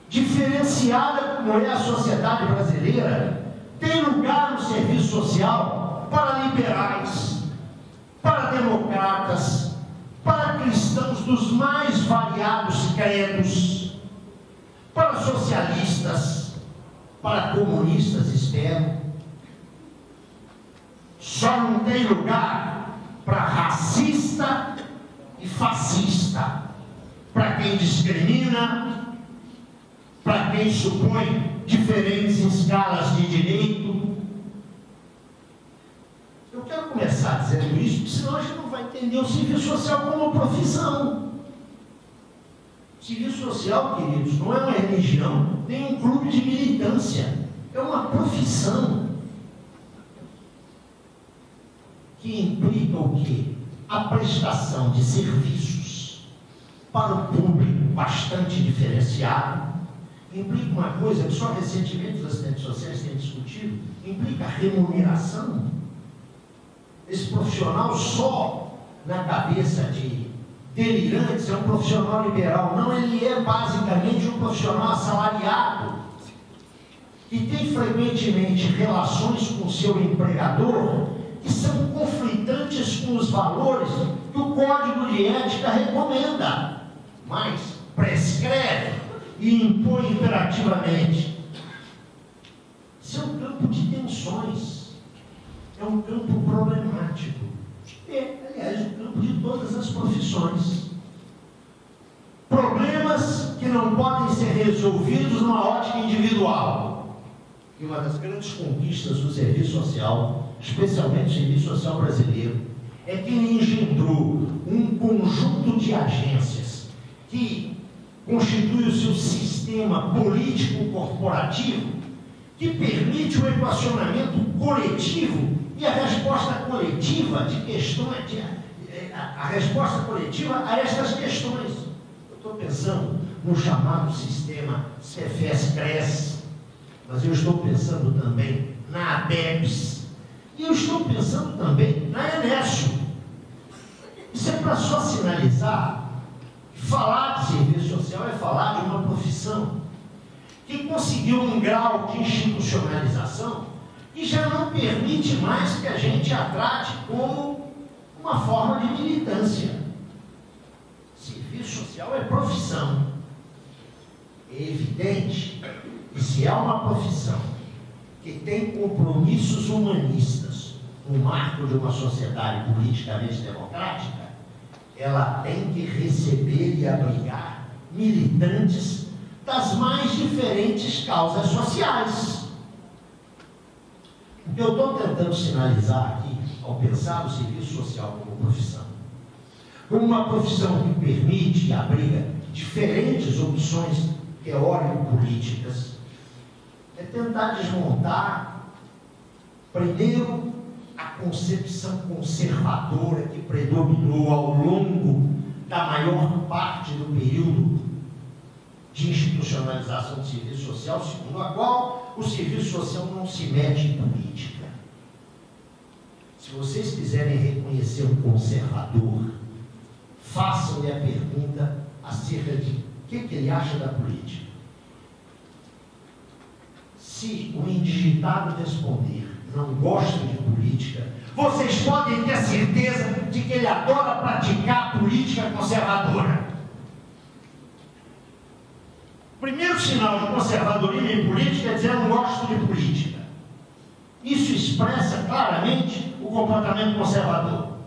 Diferenciada como é a sociedade brasileira, tem lugar no serviço social para liberais, para democratas, para cristãos dos mais variados credos, para socialistas, para comunistas, espero. Só não tem lugar para racista e fascista, para quem discrimina, para quem supõe diferentes escalas de direito. Eu quero começar dizendo isso, porque senão a gente não vai entender o serviço social como profissão. Serviço social, queridos, não é uma religião. religião, nem um clube de militância. É uma profissão que implica o quê? A prestação de serviços para o público bastante diferenciado. Implica uma coisa que só recentemente os assistentes sociais têm discutido, implica a remuneração. Esse profissional só na cabeça de delirantes é um profissional liberal. Não, ele é basicamente um profissional assalariado, que tem frequentemente relações com o seu empregador que são conflitantes com os valores que o Código de Ética recomenda, mas prescreve e impõe imperativamente. Isso é um campo de tensões, é um campo problemático. É, aliás, o campo de todas as profissões. Problemas que não podem ser resolvidos numa ótica individual. E uma das grandes conquistas do serviço social, especialmente o serviço social brasileiro, é que ele engendrou um conjunto de agências que constitui o seu sistema político-corporativo, que permite o equacionamento coletivo e a resposta coletiva de questões, a resposta coletiva a estas questões. Eu estou pensando no chamado sistema Cefes-Cres, mas eu estou pensando também na ABEPS, e eu estou pensando também na Enesco. Isso é para só sinalizar que falar de serviço social é falar de uma profissão que conseguiu um grau de institucionalização e já não permite mais que a gente a trate como uma forma de militância. Serviço social é profissão. É evidente que se é uma profissão que tem compromissos humanistas no marco de uma sociedade politicamente democrática, ela tem que receber e abrigar militantes das mais diferentes causas sociais. O que eu estou tentando sinalizar aqui, ao pensar o serviço social como profissão, como uma profissão que permite e abriga diferentes opções teórico-políticas, é tentar desmontar, primeiro, a concepção conservadora que predominou ao longo da maior parte do período de institucionalização do serviço social, segundo a qual o serviço social não se mete em política. Se vocês quiserem reconhecer um conservador, façam-lhe a pergunta acerca de o que ele acha da política. Se o indigitado responder, não gosto de política, vocês podem ter certeza de que ele adora praticar política conservadora. O primeiro sinal de conservadorismo em política é dizer eu não gosto de política. Isso expressa claramente o comportamento conservador.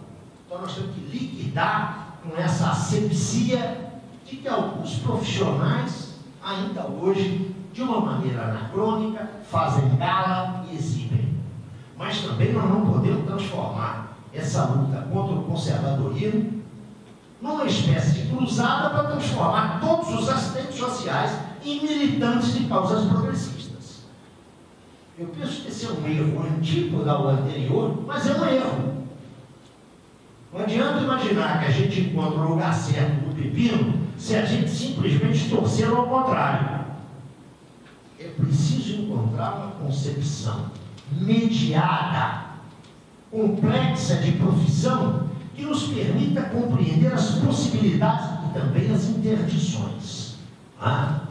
Então nós temos que liquidar com essa asepsia de que alguns profissionais, ainda hoje, de uma maneira anacrônica, fazem gala e exibem. Mas também nós não podemos transformar essa luta contra o conservadorismo numa espécie de cruzada para transformar todos os assistentes sociais em militantes de causas progressistas. Eu penso que esse é um erro antípoda ao anterior, mas é um erro. Não adianta imaginar que a gente encontra o lugar certo do pepino se a gente simplesmente torcer ao contrário. É preciso encontrar uma concepção mediada, complexa de profissão que nos permita compreender as possibilidades e também as interdições. Já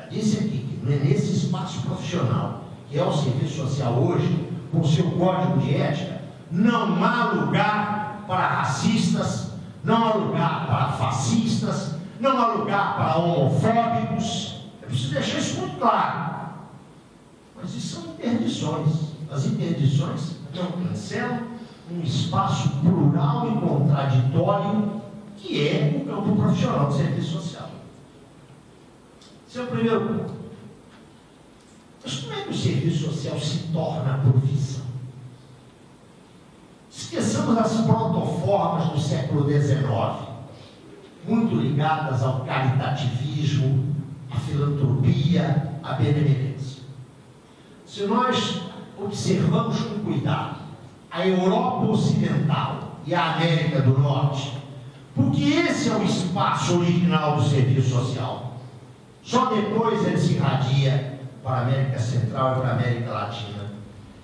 disse aqui que nesse espaço profissional, que é o serviço social hoje, com o seu código de ética, não há lugar para racistas, não há lugar para fascistas, não há lugar para homofóbicos. É preciso deixar isso muito claro. Mas isso são interdições. As interdições não cancelam um espaço plural e contraditório que é o campo profissional do serviço social. Esse é o primeiro ponto. Mas como é que o serviço social se torna profissão? Esqueçamos as protoformas do século XIX, muito ligadas ao caritativismo, a filantropia, a benevolência. Se nós observamos com cuidado a Europa Ocidental e a América do Norte, porque esse é o espaço original do serviço social, só depois ele se irradia para a América Central e para a América Latina,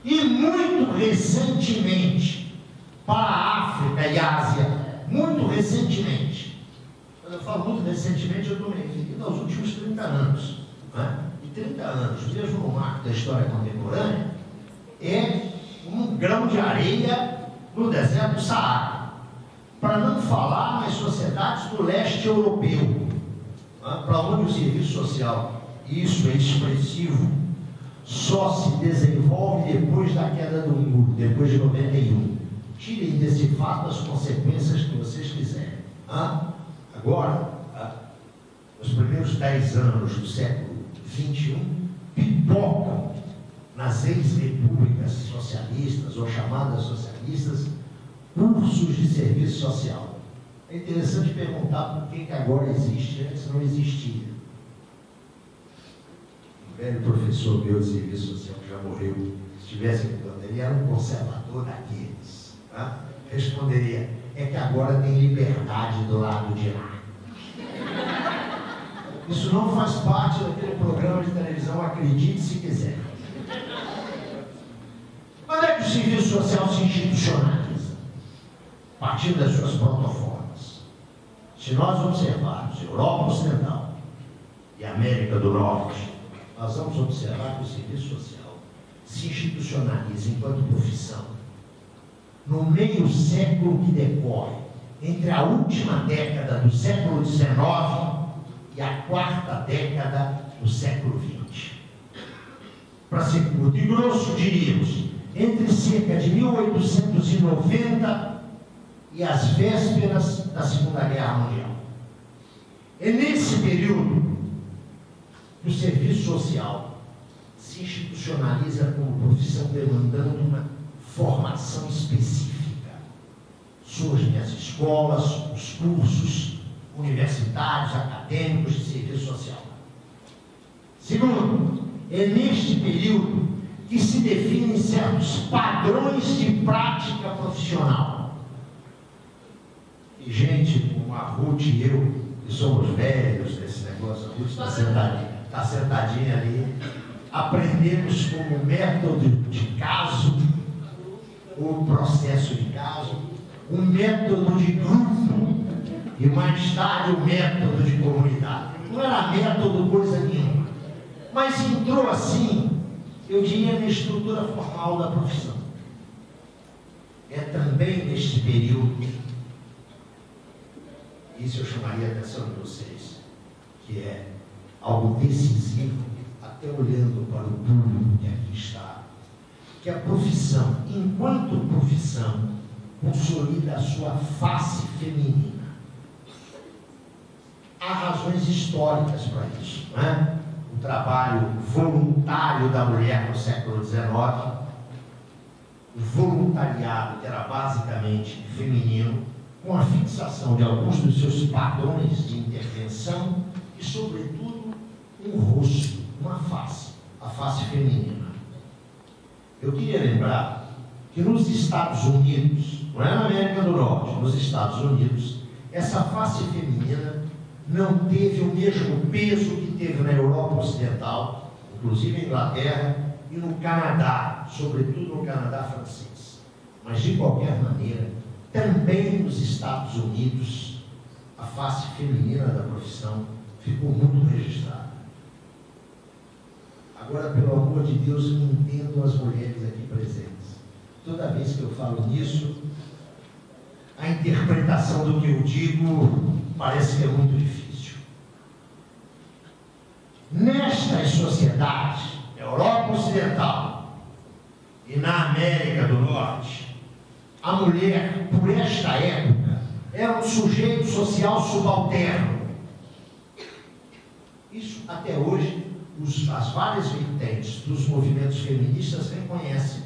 e muito recentemente para a África e Ásia, muito recentemente. Quando eu falo muito recentemente, eu estou me referindo aos últimos 30 anos. Né? E 30 anos, mesmo no marco da história contemporânea, é um grão de areia no deserto do Saara. Para não falar nas sociedades do leste europeu, né? Para onde o serviço social, isso é expressivo, só se desenvolve depois da queda do muro, depois de 91. Tirem desse fato as consequências que vocês quiserem. Agora, nos primeiros 10 anos do século XXI, pipocam nas ex-repúblicas socialistas ou chamadas socialistas cursos de serviço social. É interessante perguntar por que agora existe, antes não existia. Um velho professor meu de serviço social que já morreu, se estivesse aqui, ele era um conservador daqueles. Tá? Responderia, é que agora tem liberdade do lado de lá. Isso não faz parte daquele programa de televisão, acredite se quiser. Quando é que o serviço social se institucionaliza? Partindo das suas protoformas. Se nós observarmos Europa Ocidental e América do Norte, nós vamos observar que o serviço social se institucionaliza enquanto profissão no meio século que decorre entre a última década do século XIX e a quarta década do século XX. Para ser curto e grosso, diríamos, entre cerca de 1890 e as vésperas da Segunda Guerra Mundial. É nesse período que o serviço social se institucionaliza como profissão demandando uma formação específica. Surgem as escolas, os cursos universitários, acadêmicos de serviço social. Segundo, é neste período que se definem certos padrões de prática profissional. E gente como a Ruth e eu, que somos velhos desse negócio, a Ruth está sentadinha ali, aprendemos como método de caso, o processo de caso, um método de grupo e mais tarde o método de comunidade. Não era método coisa nenhuma, mas entrou assim, eu diria, na estrutura formal da profissão. É também neste período, isso eu chamaria a atenção de vocês, que é algo decisivo, até olhando para o público que aqui está, que a profissão, enquanto profissão, consolida a sua face feminina. Há razões históricas para isso, não é? O trabalho voluntário da mulher no século XIX, o voluntariado que era basicamente feminino, com a fixação de alguns dos seus padrões de intervenção e, sobretudo, um rosto, uma face, a face feminina. Eu queria lembrar que nos Estados Unidos, não é na América do Norte, nos Estados Unidos, essa face feminina não teve o mesmo peso que teve na Europa Ocidental, inclusive na Inglaterra e no Canadá, sobretudo no Canadá francês. Mas, de qualquer maneira, também nos Estados Unidos, a face feminina da profissão ficou muito registrada. Agora, pelo amor de Deus, me entendam as mulheres aqui presentes. Toda vez que eu falo nisso, a interpretação do que eu digo parece que é muito difícil. Nestas sociedades, Europa Ocidental e na América do Norte, a mulher, por esta época, era um sujeito social subalterno. Isso, até hoje, as várias vertentes dos movimentos feministas reconhecem.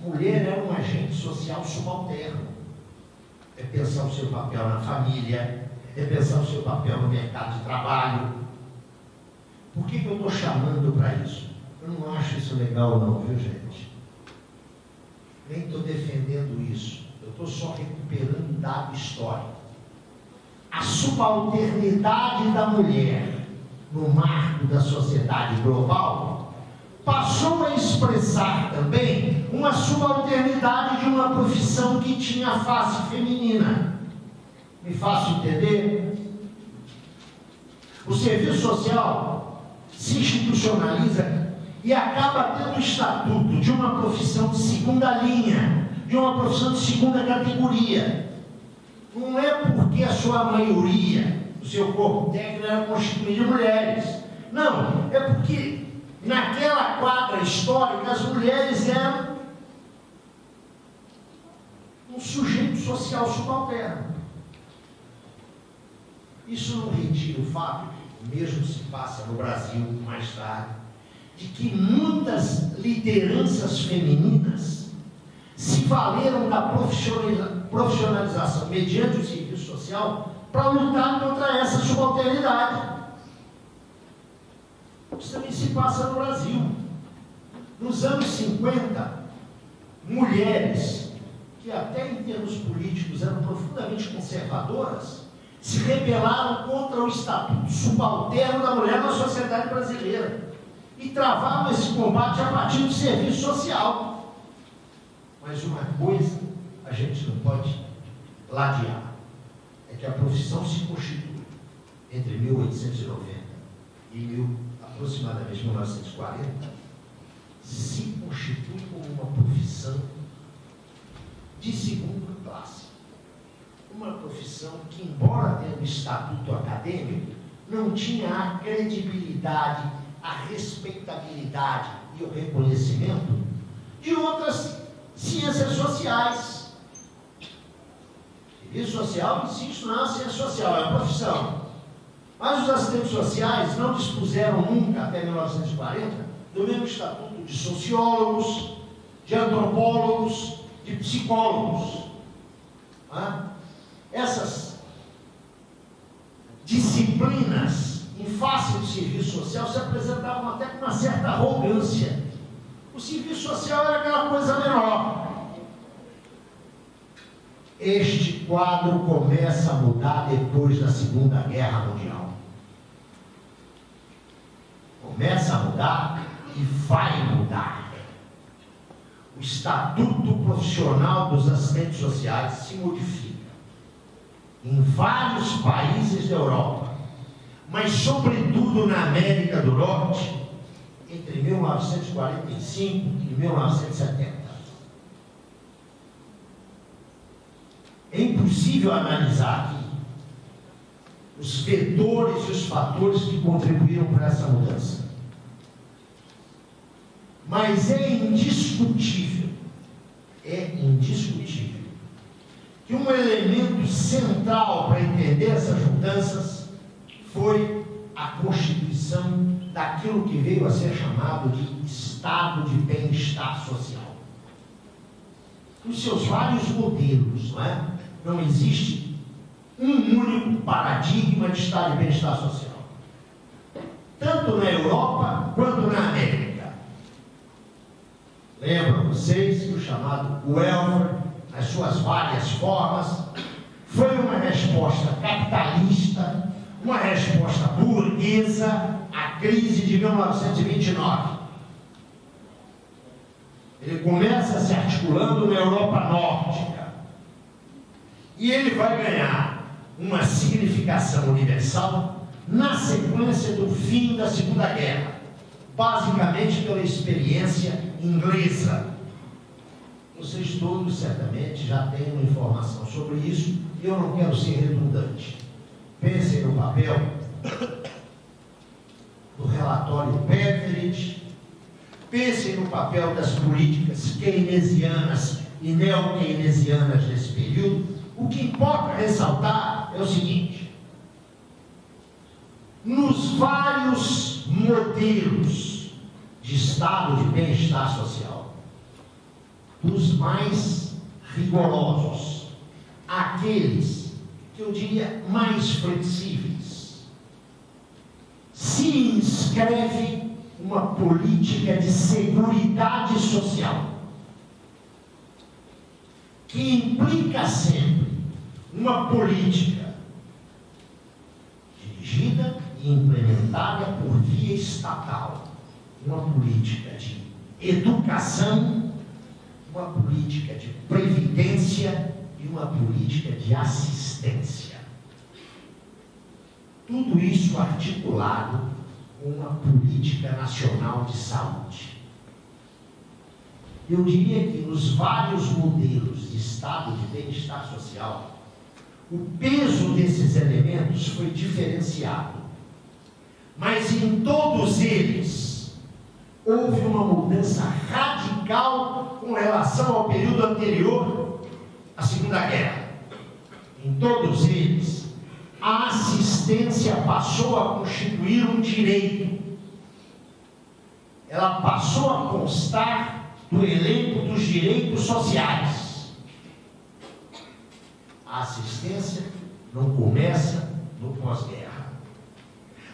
Mulher é um agente social subalterno. É pensar o seu papel na família, é pensar o seu papel no mercado de trabalho, Por que eu estou chamando para isso? Eu não acho isso legal não, viu gente? Nem estou defendendo isso. Eu estou só recuperando um dado histórico. A subalternidade da mulher no marco da sociedade global passou a expressar também uma subalternidade de uma profissão que tinha face feminina. Me faço entender? O serviço social se institucionaliza e acaba tendo o estatuto de uma profissão de segunda linha, de uma profissão de segunda categoria. Não é porque a sua maioria, o seu corpo técnico era constituído de mulheres. Não, é porque naquela quadra histórica as mulheres eram um sujeito social subalterno. Isso não retira o fato, o mesmo se passa no Brasil mais tarde, de que muitas lideranças femininas se valeram da profissionalização mediante o serviço social para lutar contra essa subalternidade. Isso também se passa no Brasil. Nos anos 50, mulheres que até em termos políticos eram profundamente conservadoras se rebelaram contra o estatuto subalterno da mulher na sociedade brasileira e travavam esse combate a partir do serviço social. Mas uma coisa a gente não pode ladear, é que a profissão se constitui entre 1890 e aproximadamente 1940, se constitui como uma profissão de segunda classe. Uma profissão que, embora tendo estatuto acadêmico, não tinha a credibilidade, a respeitabilidade e o reconhecimento de outras ciências sociais. Serviço social, insisto, não é uma ciência social, é uma profissão. Mas os assistentes sociais não dispuseram nunca, até 1940, do mesmo estatuto de sociólogos, de antropólogos, de psicólogos. Essas disciplinas em face do serviço social se apresentavam até com uma certa arrogância. O serviço social era aquela coisa menor. Este quadro começa a mudar depois da Segunda Guerra Mundial. Começa a mudar e vai mudar. O estatuto profissional dos assistentes sociais se modifica em vários países da Europa, mas sobretudo na América do Norte, entre 1945 e 1970. É impossível analisar aqui os vetores e os fatores que contribuíram para essa mudança. Mas é indiscutível que um elemento central para entender essas mudanças foi a constituição daquilo que veio a ser chamado de estado de bem-estar social. Os seus vários modelos, não é? Não existe um único paradigma de estado de bem-estar social. Tanto na Europa quanto na América. Lembram vocês que o chamado welfare, nas suas várias formas, foi uma resposta capitalista, uma resposta burguesa à crise de 1929. Ele começa se articulando na Europa Nórdica e ele vai ganhar uma significação universal na sequência do fim da Segunda Guerra, basicamente pela experiência inglesa. Vocês todos certamente já têm uma informação sobre isso e eu não quero ser redundante. Pensem no papel do relatório Beveridge, pensem no papel das políticas keynesianas e neo-keynesianas desse período. O que importa ressaltar é o seguinte: nos vários modelos de estado de bem-estar social, dos mais rigorosos, aqueles que eu diria mais flexíveis, se inscreve uma política de seguridade social, que implica sempre uma política dirigida e implementada por via estatal, uma política de educação, uma política de previdência e uma política de assistência. Tudo isso articulado com uma política nacional de saúde. Eu diria que nos vários modelos de estado de bem-estar social, o peso desses elementos foi diferenciado. Mas em todos eles, houve uma mudança radical com relação ao período anterior à Segunda Guerra. Em todos eles, a assistência passou a constituir um direito. Ela passou a constar do elenco dos direitos sociais. A assistência não começa no pós-guerra,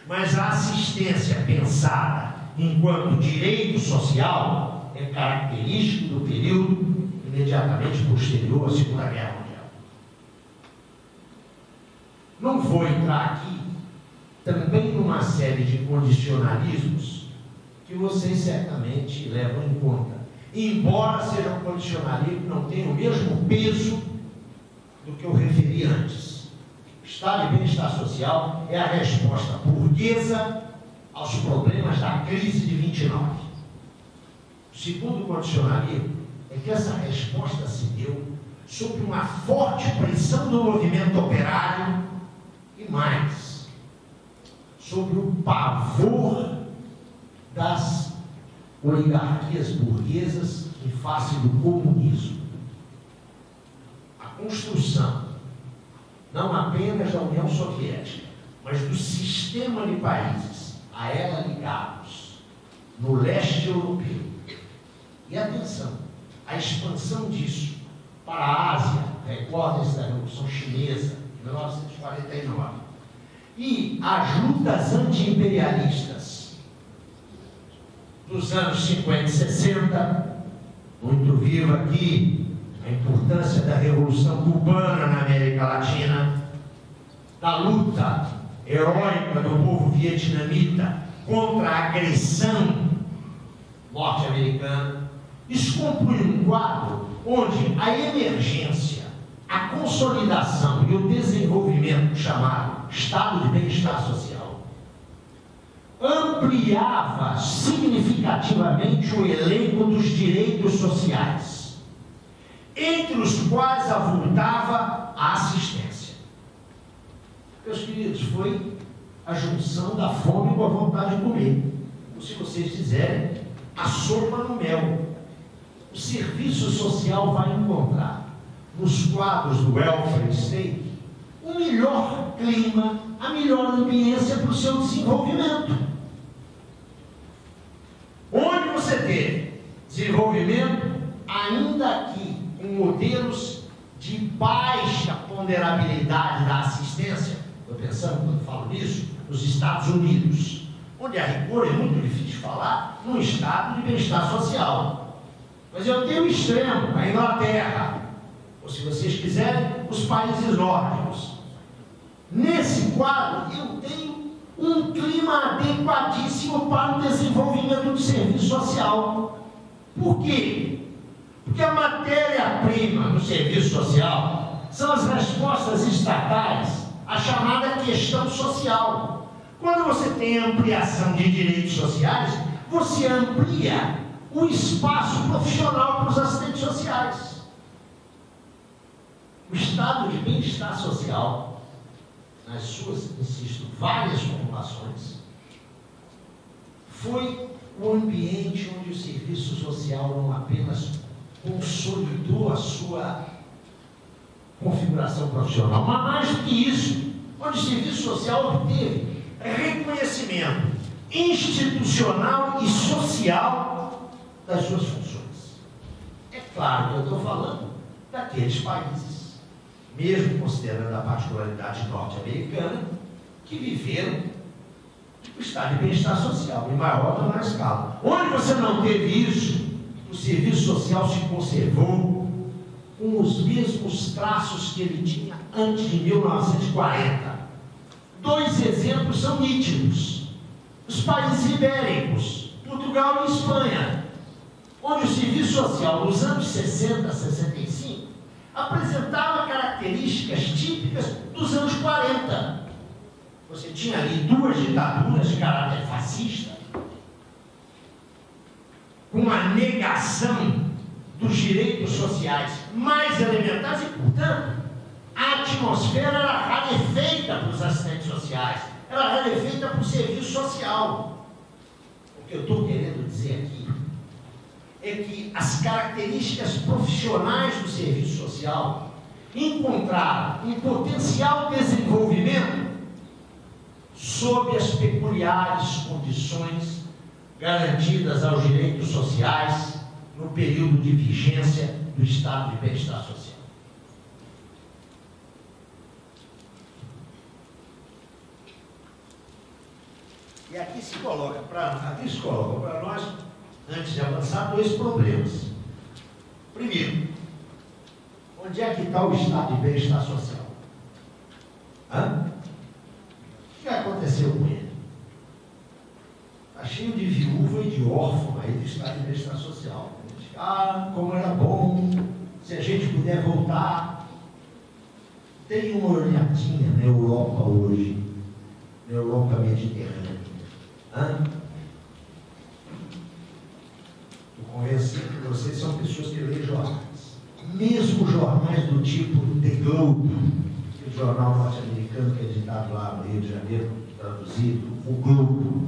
mas a assistência pensada enquanto direito social é característico do período imediatamente posterior à Segunda Guerra Mundial. Não vou entrar aqui também numa série de condicionalismos que vocês certamente levam em conta, embora sejam condicionalismos que não tenham o mesmo peso do que eu referi antes. Estado de bem-estar social é a resposta burguesa aos problemas da crise de 29. O segundo condicionalismo é que essa resposta se deu sob uma forte pressão do movimento operário e mais, sobre o pavor das oligarquias burguesas em face do comunismo. A construção, não apenas da União Soviética, mas do sistema de países a ela ligados no leste europeu. E atenção, a expansão disso para a Ásia, recordem-se da Revolução Chinesa, de 1949, e as lutas anti-imperialistas dos anos 50 e 60, muito viva aqui a importância da Revolução Cubana na América Latina, da luta heróica do povo vietnamita contra a agressão norte-americana. Isso compõe um quadro onde a emergência, a consolidação e o desenvolvimento chamado estado de bem-estar social ampliava significativamente o elenco dos direitos sociais, entre os quais avultava a assistência. Meus queridos, foi a junção da fome com a vontade de comer. Ou, se vocês quiserem, a sopa no mel. O serviço social vai encontrar nos quadros do welfare state o melhor clima, a melhor ambiência para o seu desenvolvimento. Onde você teve desenvolvimento, ainda que com modelos de baixa ponderabilidade da assistência, estou pensando quando falo nisso, nos Estados Unidos, onde a rigor é muito difícil falar num estado de bem-estar social. Mas eu tenho o extremo, a Inglaterra, ou, se vocês quiserem, os países nórdicos. Nesse quadro, eu tenho um clima adequadíssimo para o desenvolvimento do serviço social. Por quê? Porque a matéria-prima do serviço social são as respostas estatais à chamada questão social. Quando você tem ampliação de direitos sociais, você amplia o espaço profissional para os assistentes sociais. O estado de bem-estar social, nas suas, insisto, várias formulações, foi o ambiente onde o serviço social não apenas consolidou a sua configuração profissional, mas mais do que isso, onde o serviço social obteve reconhecimento institucional e social das suas funções. É claro que eu estou falando daqueles países, mesmo considerando a particularidade norte-americana, que viveram o estado de bem-estar social, em maior ou menor escala. Onde você não teve isso, o serviço social se conservou com os mesmos traços que ele tinha antes de 1940. Dois exemplos são nítidos. Os países ibéricos, Portugal e Espanha, onde o serviço social nos anos 60, 65, apresentava características típicas dos anos 40. Você tinha ali duas ditaduras de caráter fascista, com a negação dos direitos sociais mais elementares e, portanto, a atmosfera era rarefeita para os assistentes sociais, era rarefeita para o serviço social. O que eu estou querendo dizer aqui é que as características profissionais do serviço social encontraram um potencial desenvolvimento sob as peculiares condições garantidas aos direitos sociais no período de vigência do estado de bem-estar social. E aqui se coloca para nós, antes de avançar, dois problemas. Primeiro, onde é que está o estado de bem-estar social? O que aconteceu com ele? Está cheio de viúva e de órfão aí do estado de bem-estar social. Como era bom, se a gente puder voltar. Tem uma olhadinha na Europa hoje, na Europa mediterrânea. Estou convencido que vocês são pessoas que leem jornais. Mesmo jornais do tipo The Globe, que é o jornal norte-americano que é editado lá no Rio de Janeiro, traduzido, o Globo.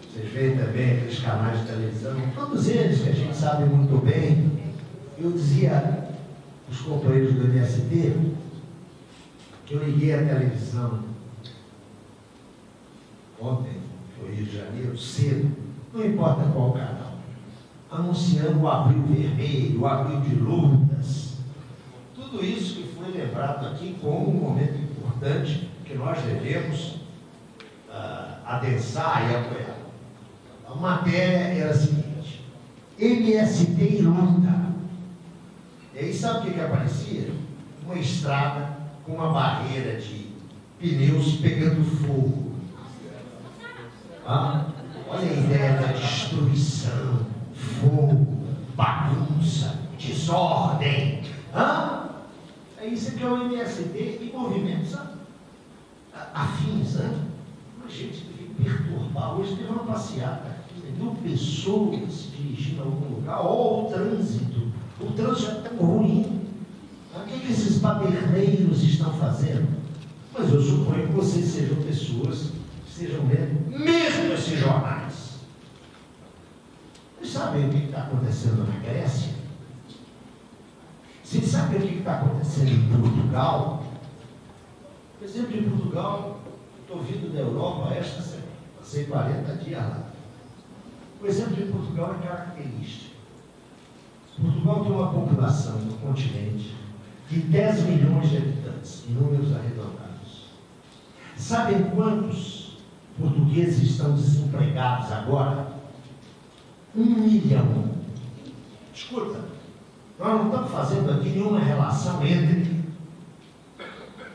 Vocês veem também aqueles canais de televisão, todos eles que a gente sabe muito bem. Eu dizia aos companheiros do MST que eu liguei a televisão ontem, foi Rio de Janeiro, cedo, não importa qual canal, anunciando o abril vermelho, o abril de lutas, tudo isso que foi lembrado aqui como um momento importante que nós devemos adensar e apoiar. A matéria era a seguinte: MST em luta. E aí sabe o que aparecia? Uma estrada com uma barreira de pneus pegando fogo. Olha a ideia da destruição, fogo, bagunça, desordem. É isso que é o MST e movimentos afins. A gente tem que perturbar. Hoje teve uma passeata aqui, 1.000 pessoas se dirigindo a algum lugar. O trânsito é tão ruim. O que esses baderneiros estão fazendo? Mas eu suponho que vocês sejam pessoas que estejam lendo mesmo esses jornais. Vocês sabem o que está acontecendo na Grécia? Vocês sabem o que está acontecendo em Portugal? Por exemplo, em Portugal, estou vindo da Europa esta semana, passei 40 dias lá. O exemplo de Portugal é característico. Portugal tem uma população no continente de 10 milhões de habitantes, em números arredondados. Sabem quantos portugueses estão desempregados agora? 1 milhão. Escuta, nós não estamos fazendo aqui nenhuma relação entre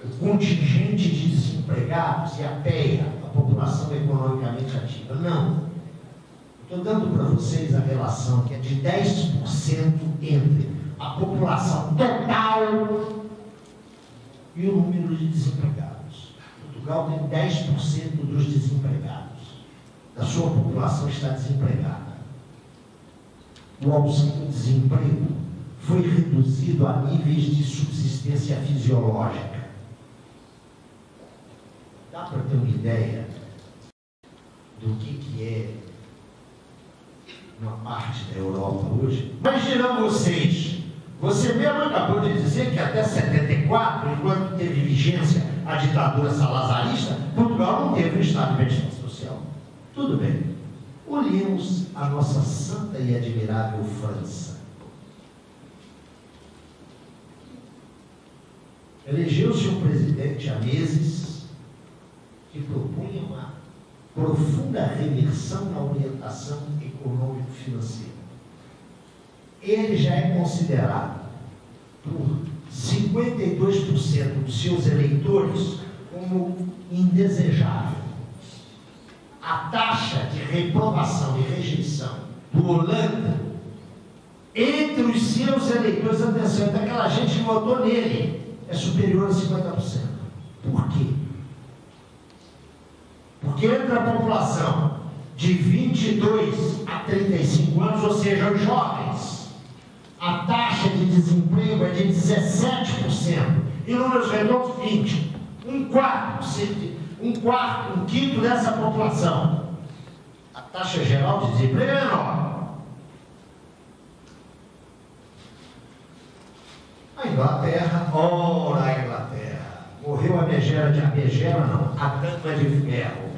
o contingente de desempregados e a PEA, a população economicamente ativa. Não. Estou dando para vocês a relação que é de 10% entre a população total e o número de desempregados. Portugal tem 10% dos desempregados. Da sua população está desempregada. O auxílio-desemprego foi reduzido a níveis de subsistência fisiológica. Dá para ter uma ideia do que é uma parte da Europa hoje? Imaginam vocês, você mesmo acabou de dizer que até 74, enquanto teve vigência a ditadura salazarista, Portugal não teve um estado de bem-estar social. Tudo bem. Olhemos a nossa santa e admirável França. Elegeu-se um presidente há meses que propunha uma profunda reversão na orientação econômico-financeira. Ele já é considerado por 52% dos seus eleitores como indesejável. A taxa de reprovação e rejeição do Holanda entre os seus eleitores, atenção, daquela gente que votou nele, é superior a 50%. Por quê? Porque entre a população de 22 a 35 anos, ou seja, os jovens, a taxa de desemprego é de 17%, e números redondos 20%. Um quinto dessa população. A taxa geral de desemprego é menor. A Inglaterra, ora a Inglaterra, morreu a megera de megera não, a dama de ferro.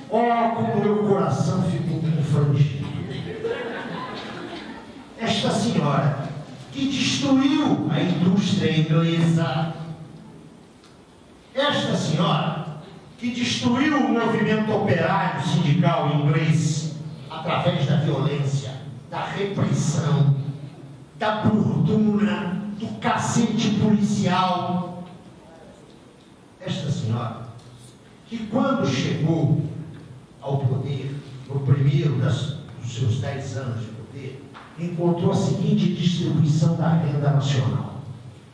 Como meu coração ficou confrangido. Esta senhora que destruiu a indústria inglesa, esta senhora que destruiu o movimento operário sindical inglês através da violência, da repressão, da burtuna, do cacete policial. Esta senhora, que quando chegou ao poder, no primeiro dos seus 10 anos de poder, encontrou a seguinte distribuição da renda nacional: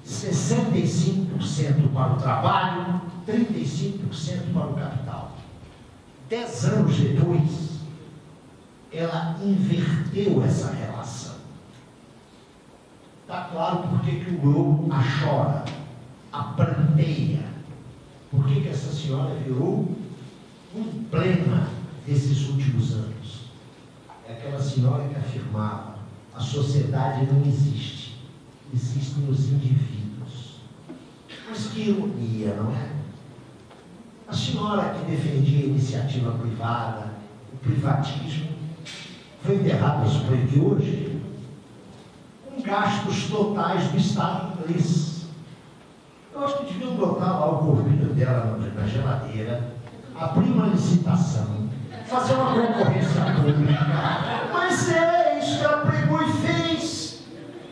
65% para o trabalho, 35% para o capital. 10 anos depois, ela inverteu essa relação. Está claro por que o globo a chora, a pranteia. Por que essa senhora virou um emblema desses últimos anos? É aquela senhora que afirmava: a sociedade não existe, existem os indivíduos. Mas que ironia, não é? A senhora que defendia a iniciativa privada, o privatismo, foi enterrada no Supremo de hoje com gastos totais do Estado inglês. Eu acho que deviam botar lá o corpinho dela na geladeira, abrir uma licitação, fazer uma concorrência pública. Mas é isso que ela pregou e fez,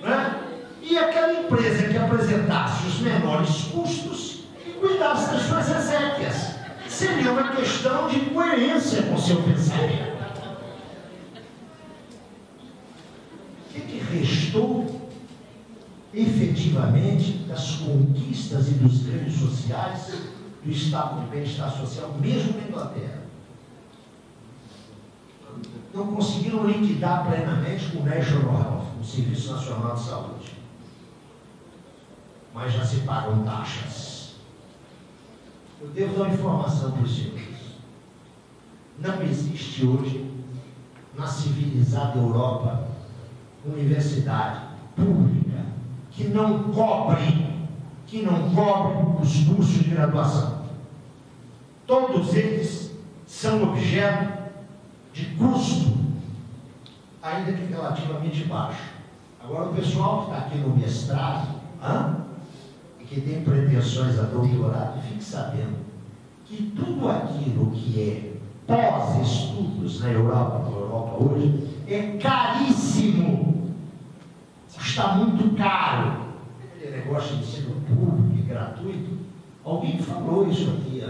né? E aquela empresa que apresentasse os menores custos e cuidasse das suas exéquias. Seria uma questão de coerência com o seu pensamento. O que restou efetivamente das conquistas e dos ganhos sociais do estado de bem-estar social, mesmo na Inglaterra? Não conseguiram liquidar plenamente com o National Health, o Serviço Nacional de Saúde. Mas já se pagam taxas. Eu devo dar uma informação para os senhores. Não existe hoje, na civilizada Europa, universidade pública que não cobre os cursos de graduação. Todos eles são objeto de custo, ainda que relativamente baixo. Agora, o pessoal que está aqui no mestrado, e que tem pretensões a doutorado, fique sabendo que tudo aquilo que é pós-estudos na Europa hoje, é caríssimo. Custa muito caro. Aquele negócio de ensino público e gratuito, alguém falou isso aqui.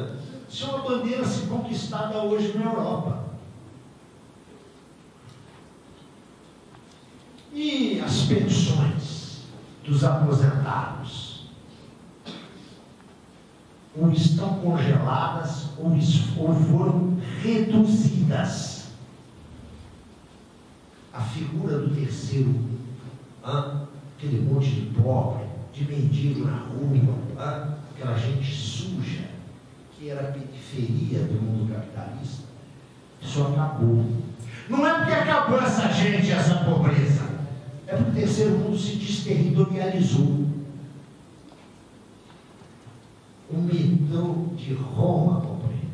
Isso é uma bandeira a ser conquistada hoje na Europa. E as pensões dos aposentados? Ou estão congeladas ou foram reduzidas. A figura do terceiro, aquele monte de pobre, de mendigo na rua, aquela gente suja, que era a periferia do mundo capitalista, isso acabou. Não é porque acabou essa gente, essa pobreza, é porque o terceiro mundo se desterritorializou. O metrô de Roma, compreende,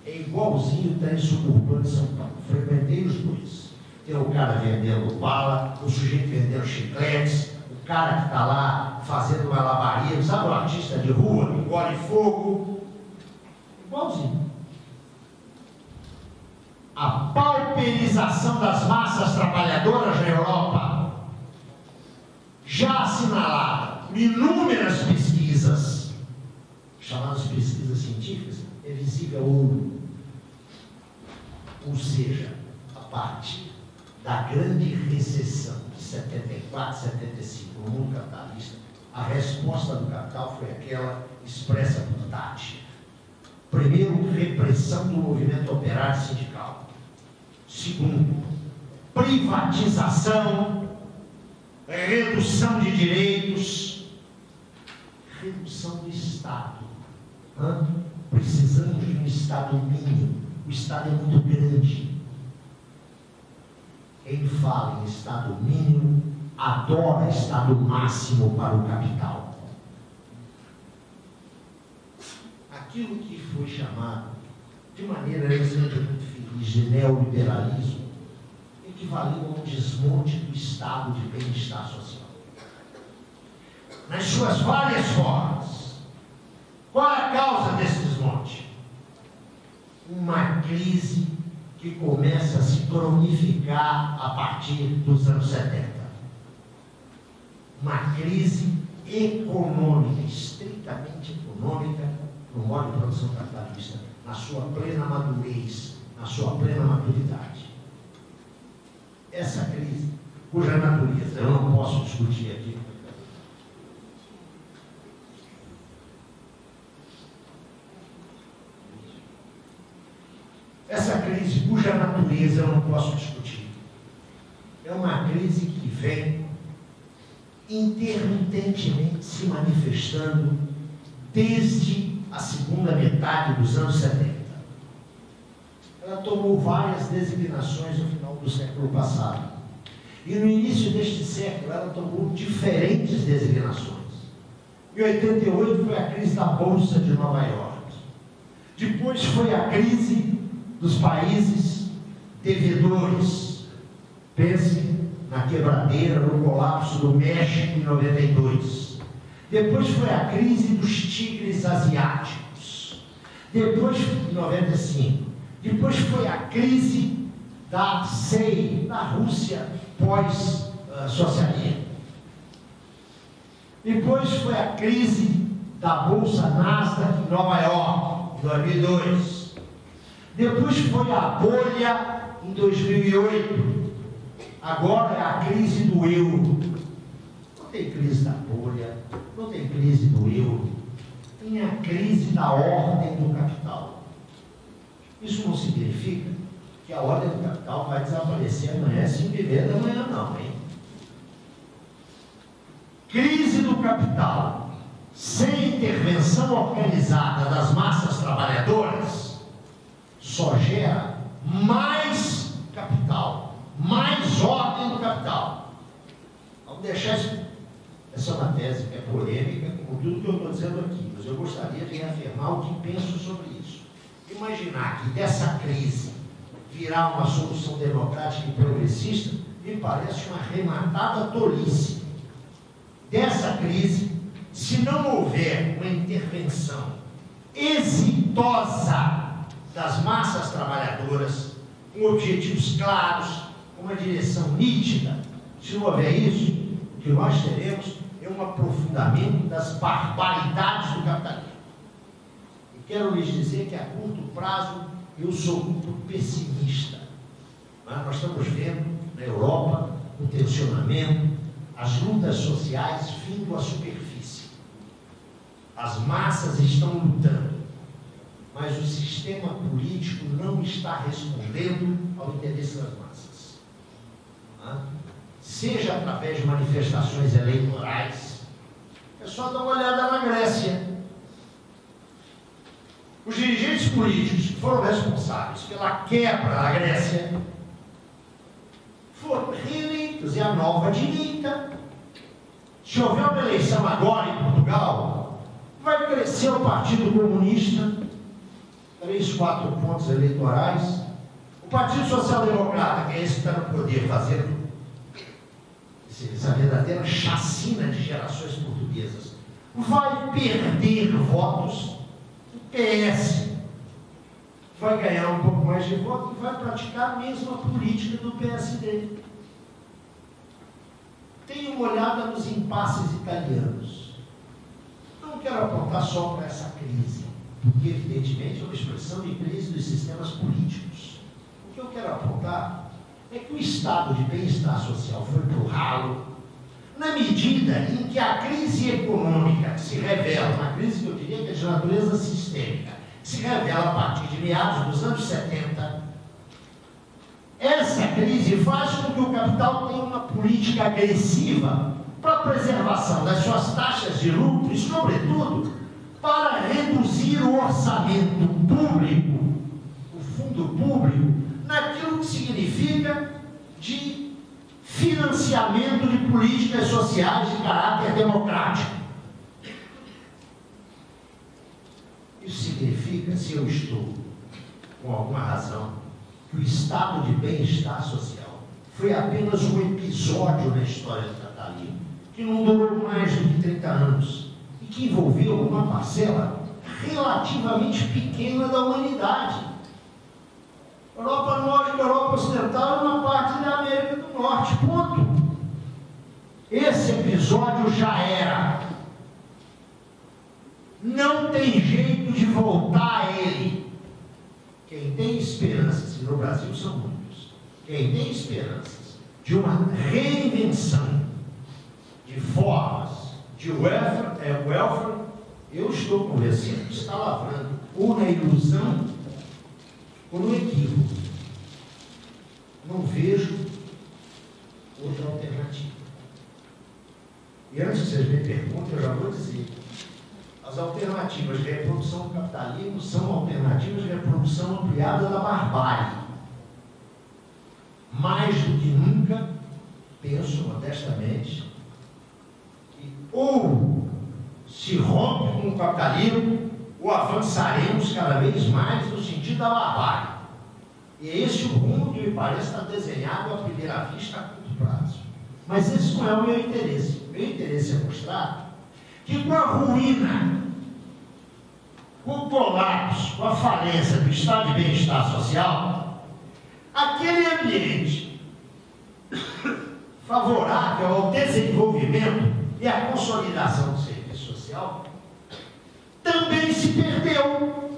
é igualzinho o trem suburbano de São Paulo. Frequentei os dois. Tem o cara vendendo bala, o sujeito vendendo chicletes, o cara que está lá fazendo malabarismo, sabe, o artista de rua, engole fogo. Igualzinho. A pauperização das massas trabalhadoras na Europa, já assinalada por inúmeras pesquisas, chamadas pesquisas científicas, é visível ouro. Ou seja, a partir da grande recessão de 74, 75 no mundo capitalista, a resposta do capital foi aquela expressa por Thatcher. Primeiro, repressão do movimento operário sindical. Segundo, privatização, redução de direitos, redução do Estado. Precisamos de um Estado mínimo. O Estado é muito grande. Quem fala em Estado mínimo adora Estado máximo para o capital. Aquilo que foi chamado, de maneira sempre muito feliz, de neoliberalismo, equivaliu a um desmonte do estado de bem-estar social. Nas suas várias formas. Qual é a causa desse desmonte? Uma crise que começa a se cronificar a partir dos anos 70. Uma crise econômica, estritamente econômica, no modo de produção capitalista, na sua plena madurez, na sua plena maturidade. Essa crise, cuja natureza eu não posso discutir aqui, essa crise, cuja natureza eu não posso discutir, é uma crise que vem intermitentemente se manifestando desde a segunda metade dos anos 70. Ela tomou várias designações no final do século passado. E no início deste século ela tomou diferentes designações. Em 88 foi a crise da Bolsa de Nova York. Depois foi a crise dos países devedores. Pense na quebradeira, no colapso do México em 92. Depois foi a crise dos tigres asiáticos. Depois, em 95. Depois foi a crise da CEI, da Rússia pós-socialismo. Depois foi a crise da Bolsa Nasdaq em Nova York, em 2002. Depois foi a bolha em 2008. Agora é a crise do euro. Não tem crise da bolha, não tem crise do euro. Tem a crise da ordem do capital. Isso não significa que a ordem do capital vai desaparecer amanhã, 5h30 da manhã, não, hein? Crise do capital sem intervenção organizada das massas trabalhadoras só gera mais capital, mais ordem do capital. Vamos deixar isso. Essa é uma tese que é polêmica, com tudo que eu estou dizendo aqui, mas eu gostaria de reafirmar o que penso sobre isso. Imaginar que dessa crise virá uma solução democrática e progressista me parece uma arrematada tolice. Dessa crise, se não houver uma intervenção exitosa das massas trabalhadoras, com objetivos claros, com uma direção nítida, se não houver isso, o que nós teremos é um aprofundamento das barbaridades do capitalismo. E quero lhes dizer que a curto prazo eu sou muito pessimista. Mas nós estamos vendo na Europa o tensionamento, as lutas sociais vindo à superfície. As massas estão lutando, mas o sistema político não está respondendo ao interesse das massas. Seja através de manifestações eleitorais. É só dar uma olhada na Grécia. Os dirigentes políticos que foram responsáveis pela quebra da Grécia foram reeleitos, é a nova direita. Se houver uma eleição agora em Portugal, vai crescer o Partido Comunista, 3, 4 pontos eleitorais. O Partido Social Democrata, que é esse que está no poder, fazendo essa verdadeira chacina de gerações portuguesas, vai perder votos. O PS, vai ganhar um pouco mais de voto e vai praticar a mesma política do PSD. Tenha uma olhada nos impasses italianos. Não quero apontar só para essa crise, porque evidentemente é uma expressão de crise dos sistemas políticos. O que eu quero apontar é que o estado de bem-estar social foi para o ralo na medida em que a crise econômica que se revela, uma crise que eu diria que é de natureza sistêmica, que se revela a partir de meados dos anos 70, essa crise faz com que o capital tenha uma política agressiva para a preservação das suas taxas de lucro e, sobretudo, para reduzir o orçamento público, o fundo público, naquilo que significa de financiamento de políticas sociais de caráter democrático. Isso significa, se eu estou com alguma razão, que o estado de bem-estar social foi apenas um episódio na história do capitalismo, que não durou mais do que 30 anos e que envolveu uma parcela relativamente pequena da humanidade. Europa Norte e Europa Ocidental é uma parte da América do Norte, ponto. Esse episódio já era. Não tem jeito de voltar a ele. Quem tem esperanças, e no Brasil são muitos, quem tem esperanças de uma reinvenção de formas de welfare, eu estou convencido que está lavrando ou na ilusão ou no equívoco. Não vejo outra alternativa. E antes que vocês me perguntem, eu já vou dizer: as alternativas de reprodução do capitalismo são alternativas de reprodução ampliada da barbárie. Mais do que nunca, penso modestamente, que ou se rompe com o capitalismo, ou avançaremos cada vez mais no sentido da barbárie. E é esse o rumo que me parece estar desenhado à primeira vista a curto prazo. Mas esse não é o meu interesse. O meu interesse é mostrar que com a ruína, com o colapso, com a falência do estado de bem-estar social, aquele ambiente favorável ao desenvolvimento e à consolidação do serviço social também se perdeu.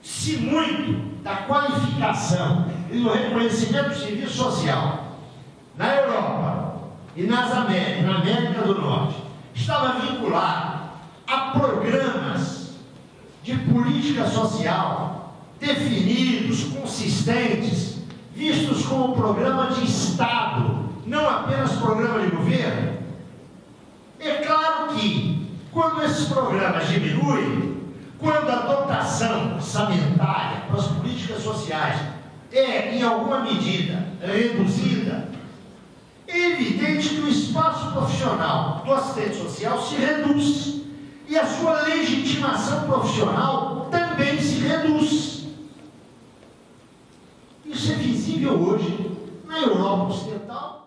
Se muito da qualificação e do reconhecimento do serviço social na Europa e na América do Norte estava vinculado a programas de política social definidos, consistentes, vistos como programa de Estado, não apenas programa de governo, é claro que quando esses programas diminuem, quando a dotação orçamentária para as políticas sociais é, em alguma medida, reduzida, é evidente que o espaço profissional do assistente social se reduz e a sua legitimação profissional também se reduz. Isso é visível hoje na Europa Ocidental.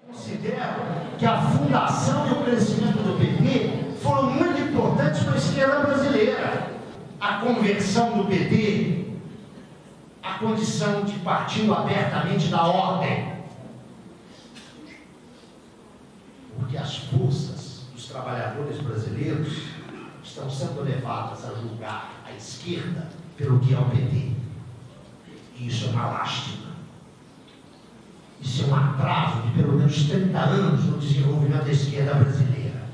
Considero que a fundação e o crescimento do PT foram muito importantes para a esquerda brasileira. A conversão do PT à condição de partido abertamente da ordem. Porque as forças dos trabalhadores brasileiros estão sendo levadas a julgar a esquerda pelo que é o PT. E isso é uma lástima. Isso é um atraso de pelo menos 30 anos no desenvolvimento da esquerda brasileira.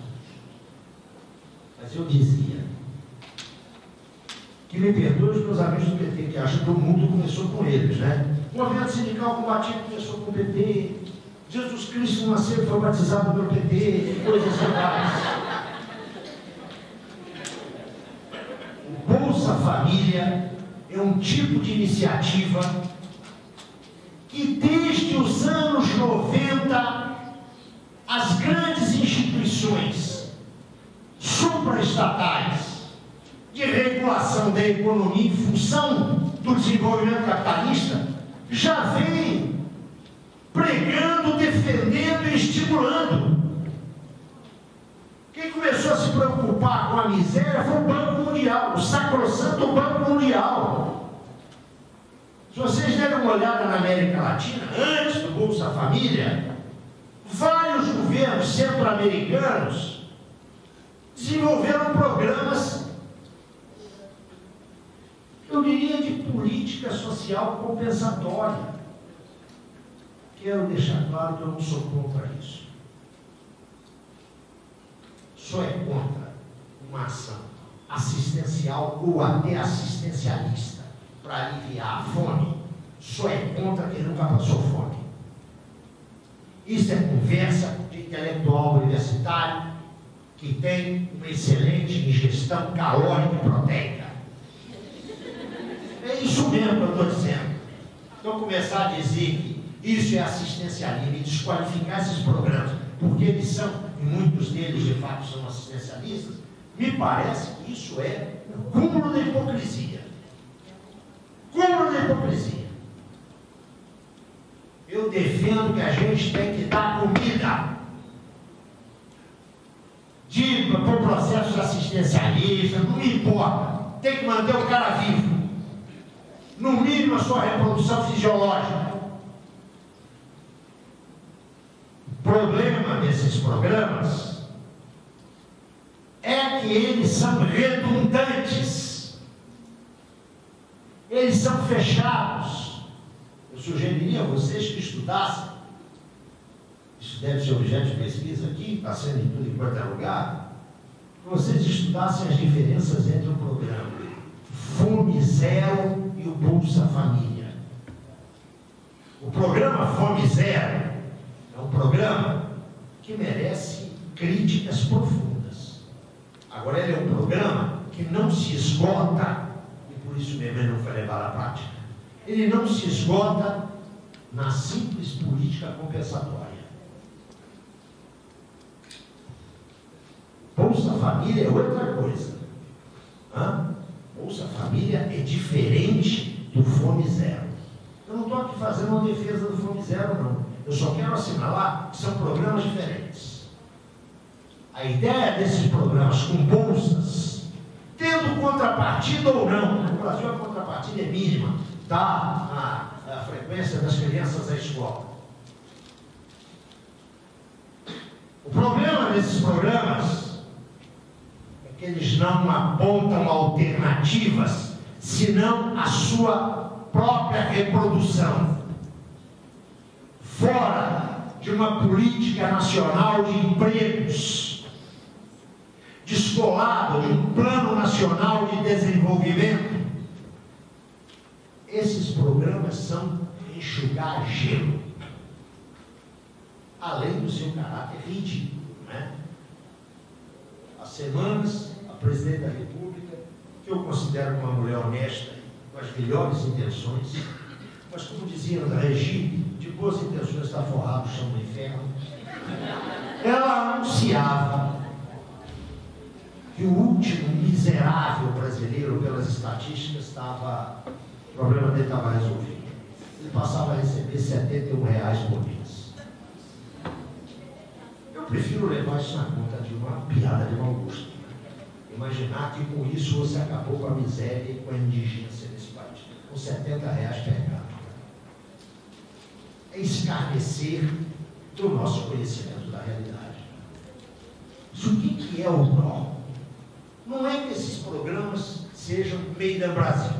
Mas eu dizia que, me perdoe os meus amigos do PT que acham que o mundo começou com eles, né? O movimento sindical combativo começou com o PT, Jesus Cristo nasceu e foi batizado pelo PT, coisas legais. O Bolsa Família é um tipo de iniciativa que desde os anos 90 as grandes instituições supraestatais de regulação da economia em função do desenvolvimento capitalista já vem pregando, defendendo e estimulando. Quem começou a se preocupar com a miséria foi o Banco Mundial, o sacrossanto Banco Mundial. Se vocês derem uma olhada na América Latina, antes do Bolsa Família, vários governos centro-americanos desenvolveram programas, eu diria, de política social compensatória. Quero deixar claro que eu não sou contra isso. Só é contra uma ação assistencial ou até assistencialista para aliviar a fome. Só é contra quem nunca passou fome. Isso é conversa de intelectual universitário que tem uma excelente ingestão calórica e proteica. É isso mesmo que eu estou dizendo. Então começar a dizer que isso é assistencialismo e desqualificar esses programas, porque eles são, e muitos deles de fato são assistencialistas, me parece que isso é o cúmulo da hipocrisia. Cúmulo da hipocrisia. Eu defendo que a gente tem que dar comida por processos assistencialistas, não me importa. Tem que manter o cara vivo. No mínimo a sua reprodução fisiológica. O problema desses programas é que eles são redundantes. Eles são fechados. Eu sugeriria a vocês que estudassem, isso deve ser objeto de pesquisa aqui, está sendo em tudo em quanto é lugar, que vocês estudassem as diferenças entre o programa Fome Zero e o Bolsa Família. O programa Fome Zero é um programa que merece críticas profundas. Agora, ele é um programa que não se esgota, e por isso mesmo ele não foi levado à prática. Ele não se esgota na simples política compensatória. Bolsa Família é outra coisa. Bolsa Família é diferente do Fome Zero. Eu não estou aqui fazendo uma defesa do Fome Zero, não. Eu só quero assinalar que são programas diferentes. A ideia desses programas com bolsas, tendo contrapartida ou não, no Brasil a contrapartida é mínima, tá? A frequência das crianças à escola. O problema desses programas é que eles não apontam alternativas, senão a sua própria reprodução. Fora de uma política nacional de empregos, descolado de um plano nacional de desenvolvimento, esses programas são enxugar gelo, além do seu caráter ridículo, né? Há semanas, a presidente da República, que eu considero uma mulher honesta, com as melhores intenções, mas como dizia André Gide, de boas intenções está forrado o chão do inferno, ela anunciava que o último miserável brasileiro, pelas estatísticas, o problema dele estava resolvido. Ele passava a receber R$71 por mês. Eu prefiro levar isso na conta de uma piada de mau gosto. Imaginar que com isso você acabou com a miséria e com a indigência nesse país. Com R$70 per capita. É escarnecer do nosso conhecimento da realidade. Mas o que é o nó? Não é que esses programas sejam made in Brasil.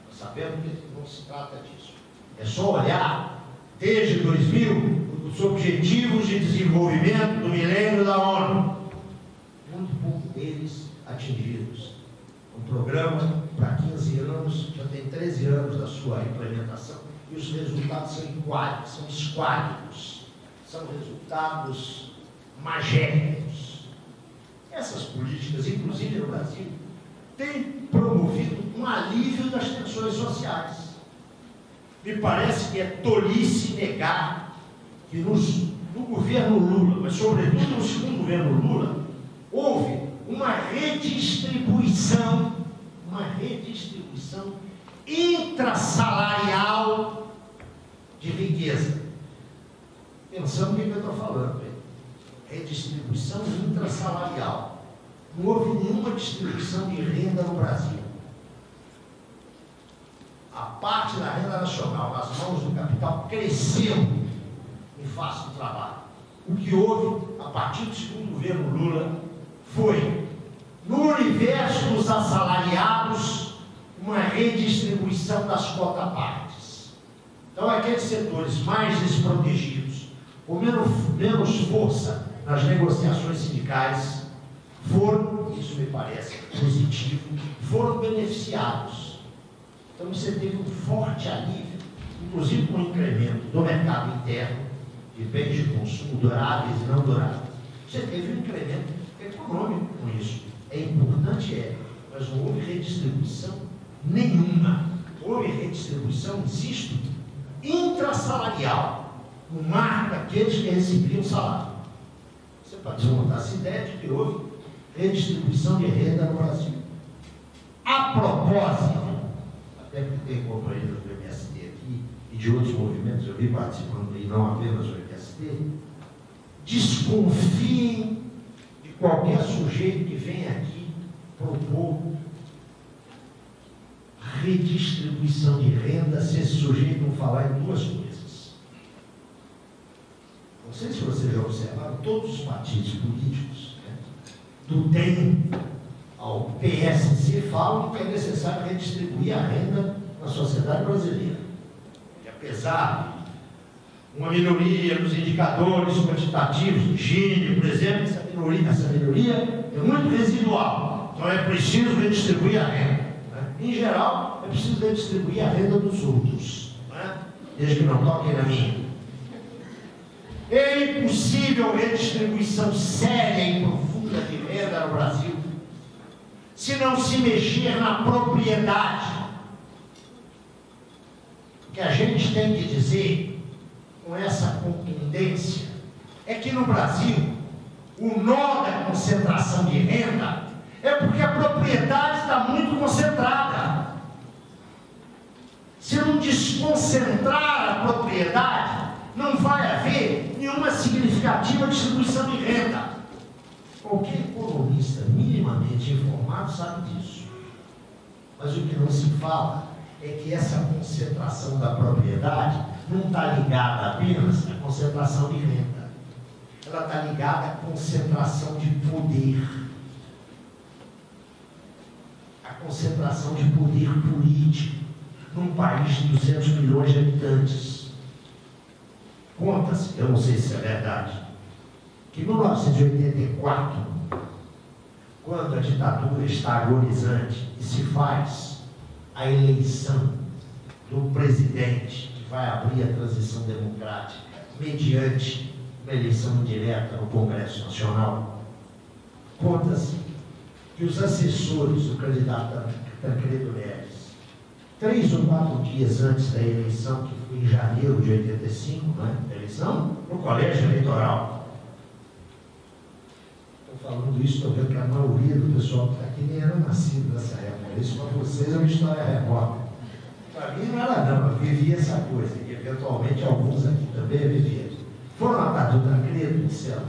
Nós sabemos que não se trata disso. É só olhar, desde 2000, os objetivos de desenvolvimento do milênio da ONU. Muito pouco deles atingidos. Um programa para 15 anos, já tem 13 anos da sua implementação, e os resultados são esquálidos. São resultados magérrimos. Essas políticas, inclusive no Brasil, têm promovido um alívio das tensões sociais. Me parece que é tolice negar que no governo Lula, mas sobretudo no segundo governo Lula, houve uma redistribuição intrasalarial de riqueza. Pensando o que eu estou falando, redistribuição intrasalarial. Não houve nenhuma distribuição de renda no Brasil. A parte da renda nacional nas mãos do capital cresceu em face do trabalho. O que houve, a partir do segundo governo Lula, foi, no universo dos assalariados, uma redistribuição das cotas-partes. Então, aqueles setores mais desprotegidos, com menos força nas negociações sindicais, foram, isso me parece positivo, foram beneficiados. Então, você teve um forte alívio, inclusive com o incremento do mercado interno, de bens de consumo duráveis e não duráveis. Você teve um incremento econômico com isso. É importante, mas não houve redistribuição nenhuma. Houve redistribuição, insisto, intrasalarial, no marco daqueles que recebiam salário. Você pode desmontar essa ideia de que houve redistribuição de renda no Brasil. A propósito, até porque tem companheiros do MST aqui e de outros movimentos, eu vi participando e não apenas do MST, desconfiem de qualquer sujeito que vem aqui propor redistribuição de renda se esse sujeito não falar em duas coisas. Não sei se vocês já observaram, todos os partidos políticos, né, do DEM ao PSC, falam que é necessário redistribuir a renda na sociedade brasileira. E apesar de uma minoria nos indicadores quantitativos do Gini, por exemplo, essa minoria é muito residual. Então é preciso redistribuir a renda. Né? Em geral, é preciso redistribuir a renda dos outros, né? Desde que não toquem na minha. É impossível redistribuição séria e profunda de renda no Brasil se não se mexer na propriedade. O que a gente tem que dizer com essa contundência é que no Brasil o nó da concentração de renda é porque a propriedade está muito concentrada. Se não desconcentrar a propriedade, não vai haver nenhuma significativa distribuição de renda. Qualquer economista minimamente informado sabe disso. Mas o que não se fala é que essa concentração da propriedade não está ligada apenas à concentração de renda. Ela está ligada à concentração de poder. A concentração de poder político num país de 200 milhões de habitantes. Conta-se, eu não sei se é verdade, que em 1984, quando a ditadura está agonizante e se faz a eleição do presidente que vai abrir a transição democrática mediante uma eleição indireta no Congresso Nacional, conta-se que os assessores do candidato Tancredo Neves, 3 ou 4 dias antes da eleição, que foi em janeiro de 85, né? Eleição no colégio eleitoral. Estou falando isso, estou vendo que a maioria do pessoal que está aqui nem era nascido nessa época. Isso para vocês é uma história remota. Para mim não era não, eu vivi essa coisa, e eventualmente alguns aqui também viviam. Foram atrás do Tancredo e disseram: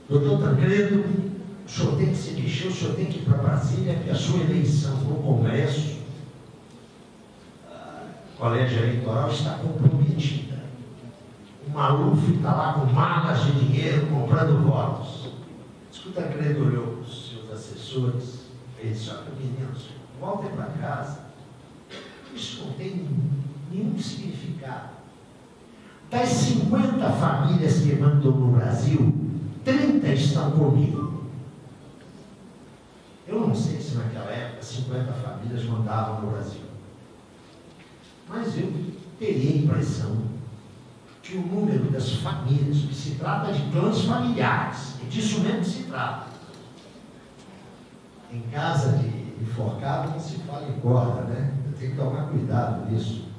doutor Tancredo, o senhor tem que se mexer, o senhor tem que ir para Brasília, porque a sua eleição no Congresso, colégio eleitoral, está comprometida. O Maluf está lá com malas de dinheiro comprando votos. Escuta, Tancredo olhou para os seus assessores e disse: olha, meninos, voltem para casa. Isso não tem nenhum significado. Das 50 famílias que mandam no Brasil, 30 estão comigo. Eu não sei se naquela época 50 famílias mandavam no Brasil. Mas eu teria a impressão que o número das famílias, que se trata de clãs familiares, e disso mesmo se trata. Em casa de enforcado não se fala em corda, né? Eu tenho que tomar cuidado nisso.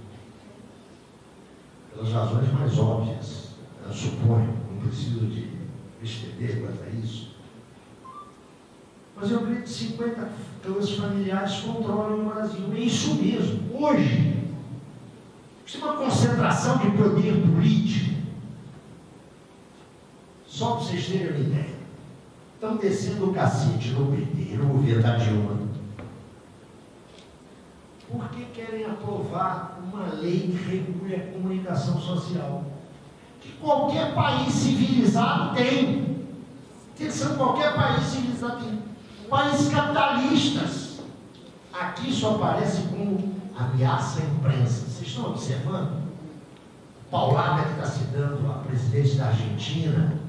Pelas razões mais óbvias, eu suponho, não preciso de me estender quanto a isso. Mas eu creio que 50 clãs familiares controlam o Brasil. É isso mesmo. Hoje, isso é uma concentração de poder político. Só para vocês terem uma ideia. estão descendo o cacete no PT, no governo da Dilma, porque querem aprovar uma lei que regule a comunicação social, que qualquer país civilizado tem. Qualquer país civilizado tem. Países capitalistas. Aqui só aparece como ameaça à imprensa. Vocês estão observando? Paulada que está se dando a presidente da Argentina,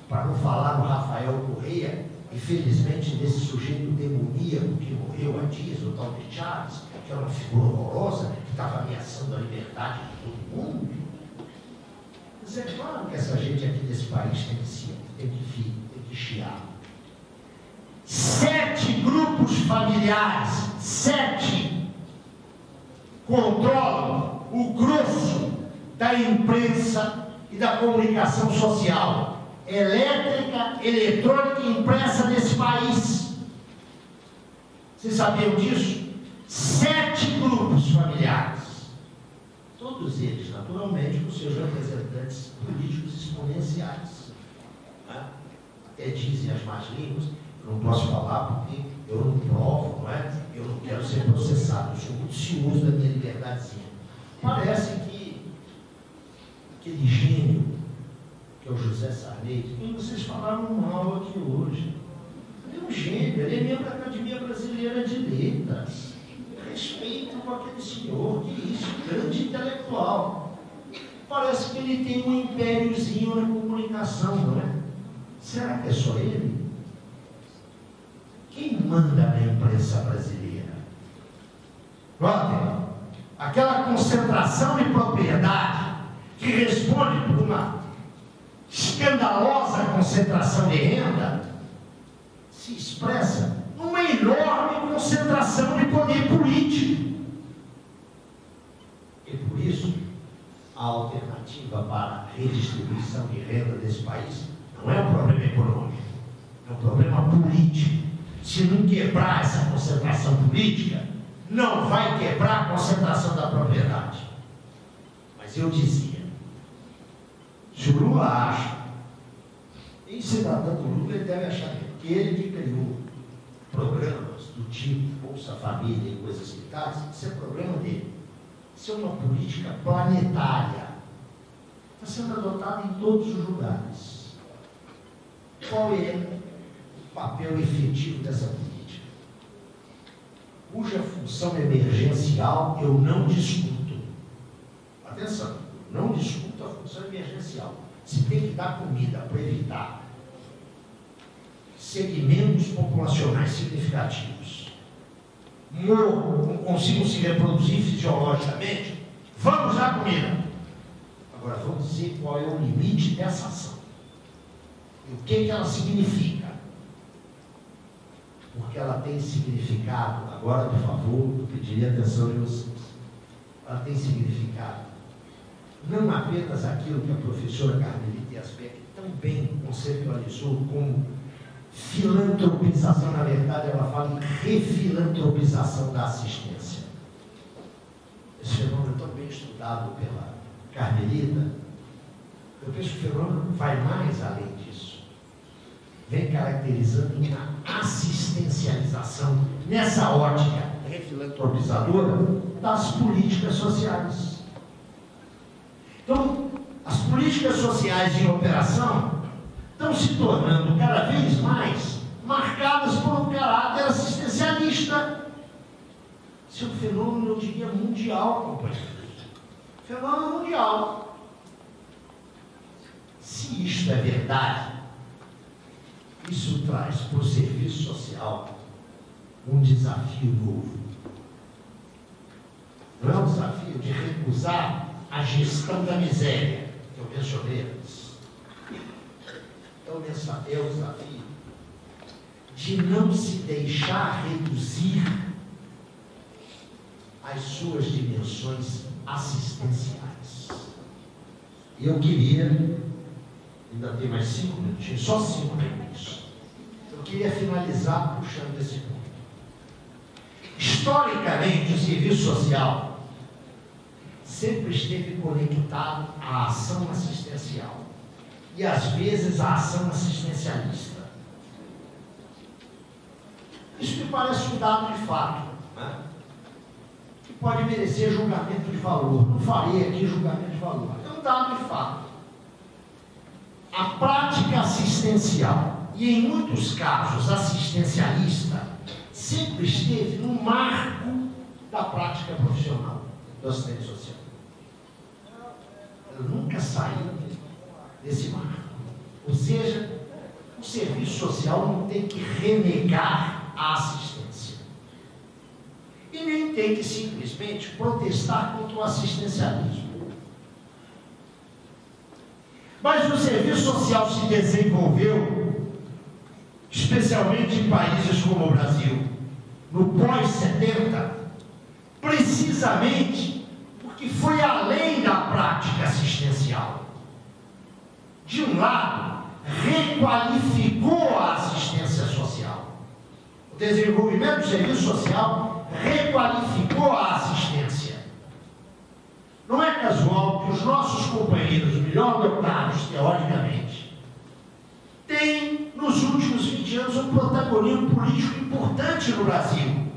para não falar no Rafael Correa, infelizmente desse sujeito demoníaco que morreu há dias, o tal de Chaves, que era uma figura horrorosa, que estava ameaçando a liberdade de todo mundo. Mas é claro que essa gente aqui desse país tem que chiar. 7 grupos familiares, 7 controlam o grosso da imprensa e da comunicação social, elétrica, eletrônica e impressa desse país. Vocês sabiam disso? 7 grupos familiares. Todos eles, naturalmente, com seus representantes políticos exponenciais. Né? Até dizem as más línguas, eu não posso falar porque eu não provo, não é? Eu não quero ser processado, eu sou muito ciúmes da minha liberdadezinha. Parece que aquele gênio, que é o José Sarney, de quem vocês falaram mal aqui hoje, ele é um gênio, ele é membro da Academia Brasileira de Letras. Respeito com aquele senhor, que isso, grande intelectual. Parece que ele tem um impériozinho na comunicação, não é? Será que é só ele? Quem manda na imprensa brasileira? Brother, aquela concentração de propriedade que responde por uma escandalosa concentração de renda se expressa numa enorme concentração de poder político. E por isso, a alternativa para a redistribuição de renda desse país não é um problema econômico, é um problema político. Se não quebrar essa concentração política, não vai quebrar a concentração da propriedade. Mas eu dizia, se o Lula acha, em cidadão do Lula, ele deve achar que ele que criou programas do tipo Bolsa Família e coisas que tais, isso é problema dele. Isso é uma política planetária. Está sendo adotada em todos os lugares. Qual é o papel efetivo dessa política? Cuja função emergencial eu não discuto. Atenção, não discuto a função emergencial. Se tem que dar comida para evitar segmentos populacionais significativos não consigam se reproduzir fisiologicamente, vamos dar comida. Agora vamos dizer qual é o limite dessa ação e o que ela significa, porque ela tem significado. Agora, por favor, eu pediria a atenção de vocês. Ela tem significado não apenas aquilo que a professora Carmelita Asbeck também conceptualizou como filantropização. Na verdade, ela fala em refilantropização da assistência. Esse fenômeno é tão bem estudado pela Carmelita. Eu penso que o fenômeno vai mais além disso. Vem caracterizando uma assistencialização, nessa ótica refilantropizadora, das políticas sociais. Então, as políticas sociais em operação estão se tornando cada vez mais marcadas por um caráter assistencialista. Isso é um fenômeno, eu diria, mundial, companheiros. Fenômeno mundial. Se isto é verdade, isso traz para o serviço social um desafio novo. Não é um desafio de recusar a gestão da miséria, que eu mencionei antes. É o desafio de não se deixar reduzir as suas dimensões assistenciais. E eu queria, ainda tem mais 5 minutinhos, só 5 minutos. Eu queria finalizar puxando esse ponto. Historicamente, o serviço social sempre esteve conectado à ação assistencial e, às vezes, à ação assistencialista. Isso me parece um dado de fato, né? Que pode merecer julgamento de valor. Não farei aqui julgamento de valor. É um dado de fato. A prática assistencial, e em muitos casos assistencialista, sempre esteve no marco da prática profissional do assistente social. Ela nunca saiu desse marco. Ou seja, o serviço social não tem que renegar a assistência. E nem tem que simplesmente protestar contra o assistencialismo. Mas o serviço social se desenvolveu, especialmente em países como o Brasil, no pós-70, precisamente porque foi além da prática assistencial. De um lado, requalificou a assistência social. O desenvolvimento do serviço social requalificou a assistência. Não é casual que os nossos companheiros melhor dotados, teoricamente, têm, nos últimos 20 anos, um protagonismo político importante no Brasil.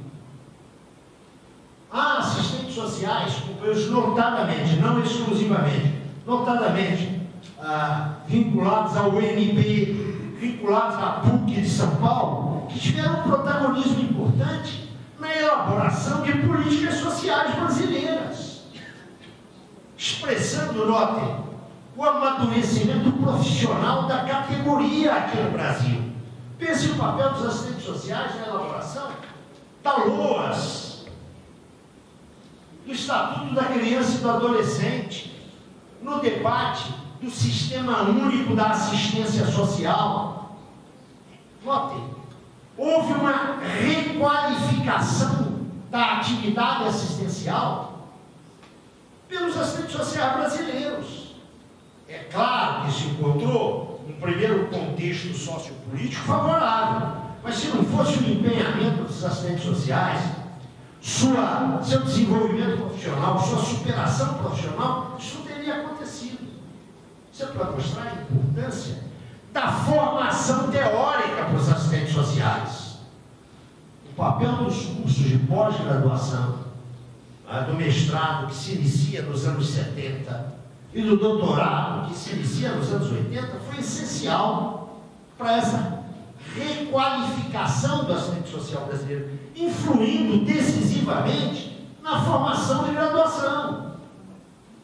Há assistentes sociais, companheiros notadamente, não exclusivamente, notadamente, vinculados ao UNB, vinculados à PUC de São Paulo, que tiveram um protagonismo importante na elaboração de políticas sociais brasileiras, expressando, notem, o amadurecimento profissional da categoria aqui no Brasil. Pense o papel dos assistentes sociais na elaboração da LOAS, do Estatuto da Criança e do Adolescente, no debate do Sistema Único da Assistência Social. Notem, houve uma requalificação da atividade assistencial pelos assistentes sociais brasileiros. É claro que se encontrou um primeiro contexto sociopolítico favorável, mas se não fosse o empenhamento dos assistentes sociais, seu desenvolvimento profissional, sua superação profissional, isso não teria acontecido. Isso é para mostrar a importância da formação teórica para os assistentes sociais. O papel dos cursos de pós-graduação, do mestrado que se inicia nos anos 70 e do doutorado que se inicia nos anos 80 foi essencial para essa requalificação do assistente social brasileiro, influindo decisivamente na formação de graduação,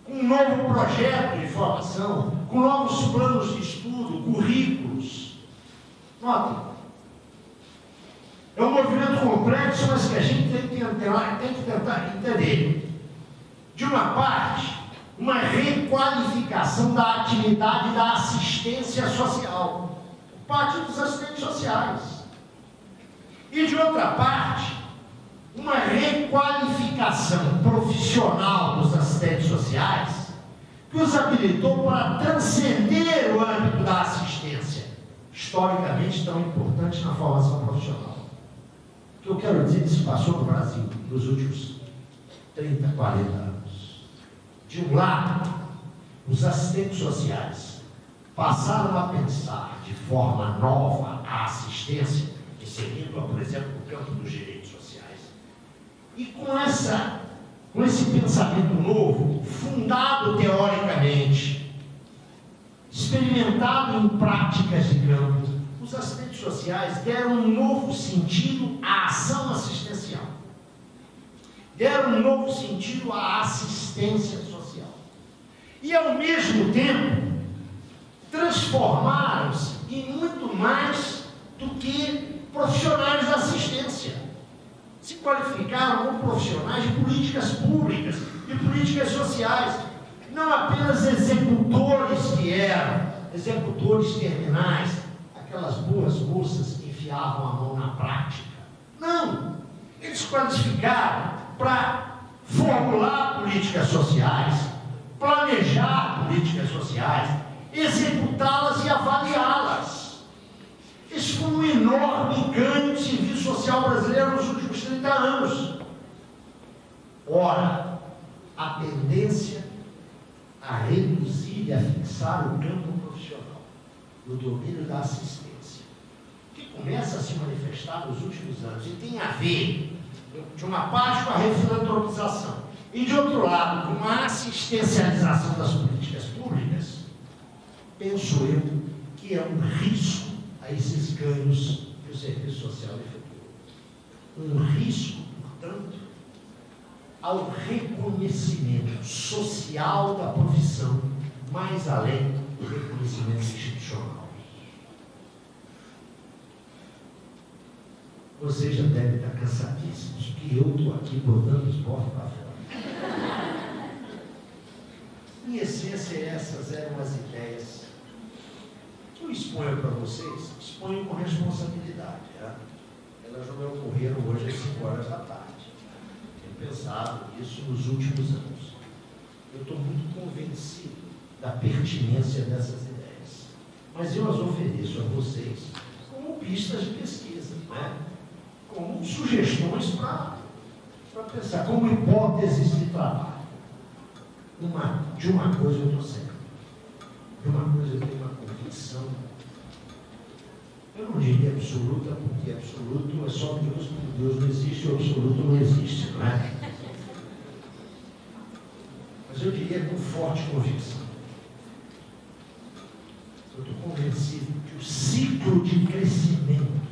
com um novo projeto de formação, com novos planos de estudo, currículos. Notem, é um movimento complexo, mas que a gente tem que tentar entender. De uma parte, uma requalificação da atividade da assistência social, por parte dos assistentes sociais. E de outra parte, uma requalificação profissional dos assistentes sociais que os habilitou para transcender o âmbito da assistência, historicamente tão importante na formação profissional. O que eu quero dizer que se passou no Brasil nos últimos 30, 40 anos. De um lado, os assistentes sociais passaram a pensar de forma nova a assistência, inserindo-a, por exemplo, no campo dos direitos sociais. E com esse pensamento novo, fundado teoricamente, experimentado em práticas de campo, os assistentes sociais deram um novo sentido à ação assistencial. Deram um novo sentido à assistência social. E, ao mesmo tempo, transformaram-se em muito mais do que profissionais da assistência. Se qualificaram como profissionais de políticas públicas, de políticas sociais, não apenas executores que eram, executores terminais, aquelas boas moças que enfiavam a mão na prática. Não! Eles qualificaram para formular políticas sociais, planejar políticas sociais, executá-las e avaliá-las. Esse foi um enorme ganho do serviço social brasileiro nos últimos 30 anos. Ora, a tendência a reduzir e a fixar o campo profissional no domínio da assistência, que começa a se manifestar nos últimos anos e tem a ver, de uma parte, com a refilantropização e, de outro lado, com a assistencialização das políticas públicas, penso eu que é um risco a esses ganhos que o serviço social efetua. Um risco, portanto, ao reconhecimento social da profissão, mais além do reconhecimento institucional. Vocês já devem estar cansadíssimos, que eu estou aqui botando os porcos para fora. Em essência, essas eram as ideias que eu exponho para vocês, exponho com responsabilidade. Elas não me ocorreram hoje às 5 horas da tarde. Tenho pensado nisso nos últimos anos. Eu estou muito convencido da pertinência dessas ideias. Mas eu as ofereço a vocês como pistas de pesquisa, né? Como sugestões para pensar, como hipóteses de trabalho. De uma coisa eu estou certo. De uma coisa eu tenho uma convicção. Eu não diria absoluta, porque absoluto é só Deus, porque Deus não existe, o absoluto não existe, não é? Mas eu diria com forte convicção. Eu estou convencido que o ciclo de crescimento,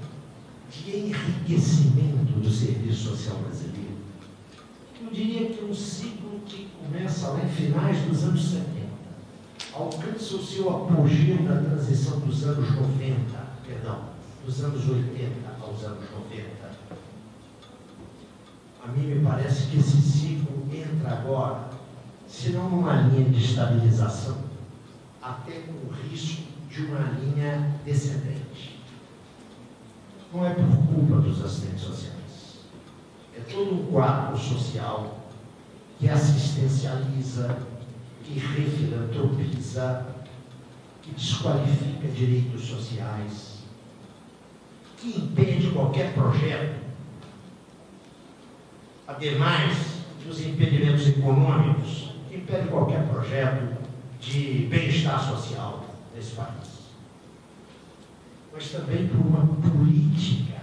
de enriquecimento do serviço social brasileiro, eu diria que é um ciclo que começa lá em finais dos anos 70, alcança o seu apogeu na transição dos anos 90, dos anos 80 aos anos 90. A mim me parece que esse ciclo entra agora, se não numa linha de estabilização, até com o risco de uma linha descendente. Não é por culpa dos assistentes sociais. É todo um quadro social que assistencializa, que refilantropiza, que desqualifica direitos sociais, que impede qualquer projeto, ademais dos impedimentos econômicos, que impede qualquer projeto de bem-estar social nesse país. Mas também por uma política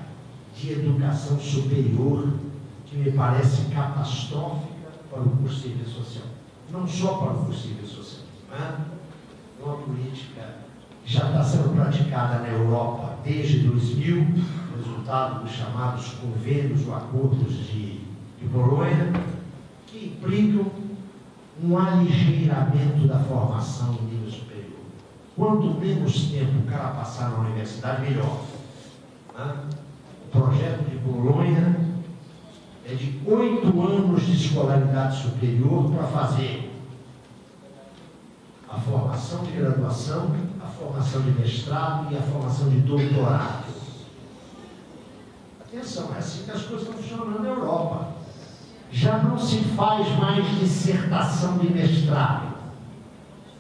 de educação superior que me parece catastrófica para o curso de serviço social. Não só para o curso de serviço social, né? Uma política que já está sendo praticada na Europa desde 2000, resultado dos chamados convênios ou acordos de Bolonha, que implicam um aligeiramento da formação em nível superior. Quanto menos tempo o cara passar na universidade, melhor. Né? O projeto de Bolonha é de 8 anos de escolaridade superior para fazer a formação de graduação, a formação de mestrado e a formação de doutorado. Atenção, é assim que as coisas estão funcionando na Europa. Já não se faz mais dissertação de mestrado.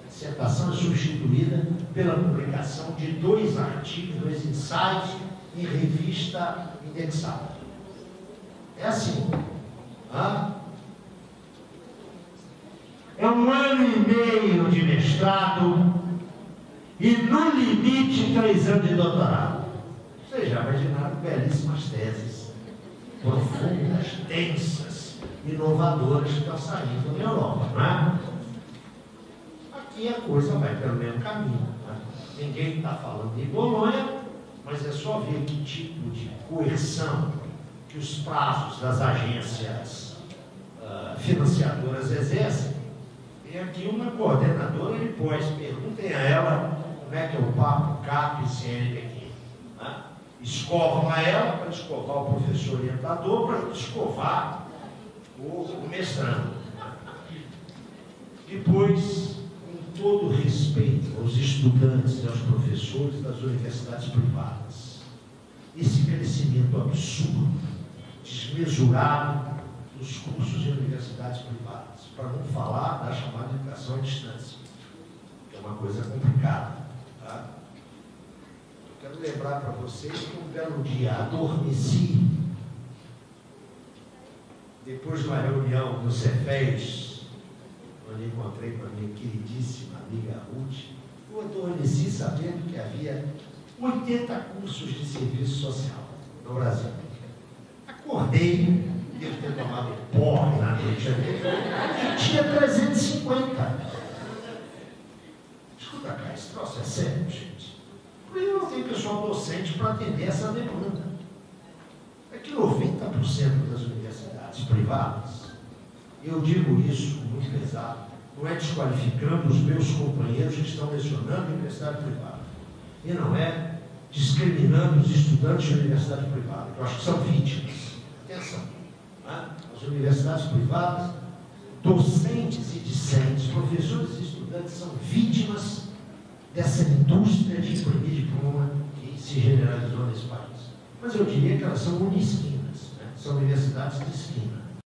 A dissertação é substituída pela publicação de 2 artigos, 2 ensaios em revista indexada. É assim. É 1 ano e meio de mestrado e, no limite, 3 anos de doutorado. Vocês já imaginaram belíssimas teses, profundas, densas, inovadoras que estão saindo na Europa, não é? Aqui a coisa vai pelo mesmo caminho. Né? Ninguém está falando de Bolonha, mas é só ver que tipo de coerção que os prazos das agências financiadoras exercem. E aqui uma coordenadora de pós, perguntem a ela como é que é o papo CAP e CNPq. Né? Escovam a ela para escovar o professor orientador, para escovar o mestrando. Depois, com todo respeito aos estudantes e aos professores das universidades privadas, esse crescimento absurdo, desmesurado dos cursos de universidades privadas, para não falar da chamada educação à distância, que é uma coisa complicada. Tá? Eu quero lembrar para vocês que um belo dia adormeci, depois de uma reunião no Cefés, onde encontrei com a minha queridíssima amiga Ruth, eu adormeci sabendo que havia 80 cursos de serviço social no Brasil. Acordei, devo ter tomado porre na noite, e tinha 350. Escuta cá, esse troço é sério, gente. Por que não tem pessoal docente para atender essa demanda? É que 90% das universidades privadas, eu digo isso muito pesado, não é desqualificando os meus companheiros que estão lecionando a universidade privada, e não é discriminando os estudantes de universidade privada, que eu acho que são vítimas. Atenção, né? As universidades privadas, docentes e discentes, professores e estudantes são vítimas dessa indústria de imprimir diploma que se generalizou nesse país. Mas eu diria que elas são unisquinas, né? São universidades de esquina.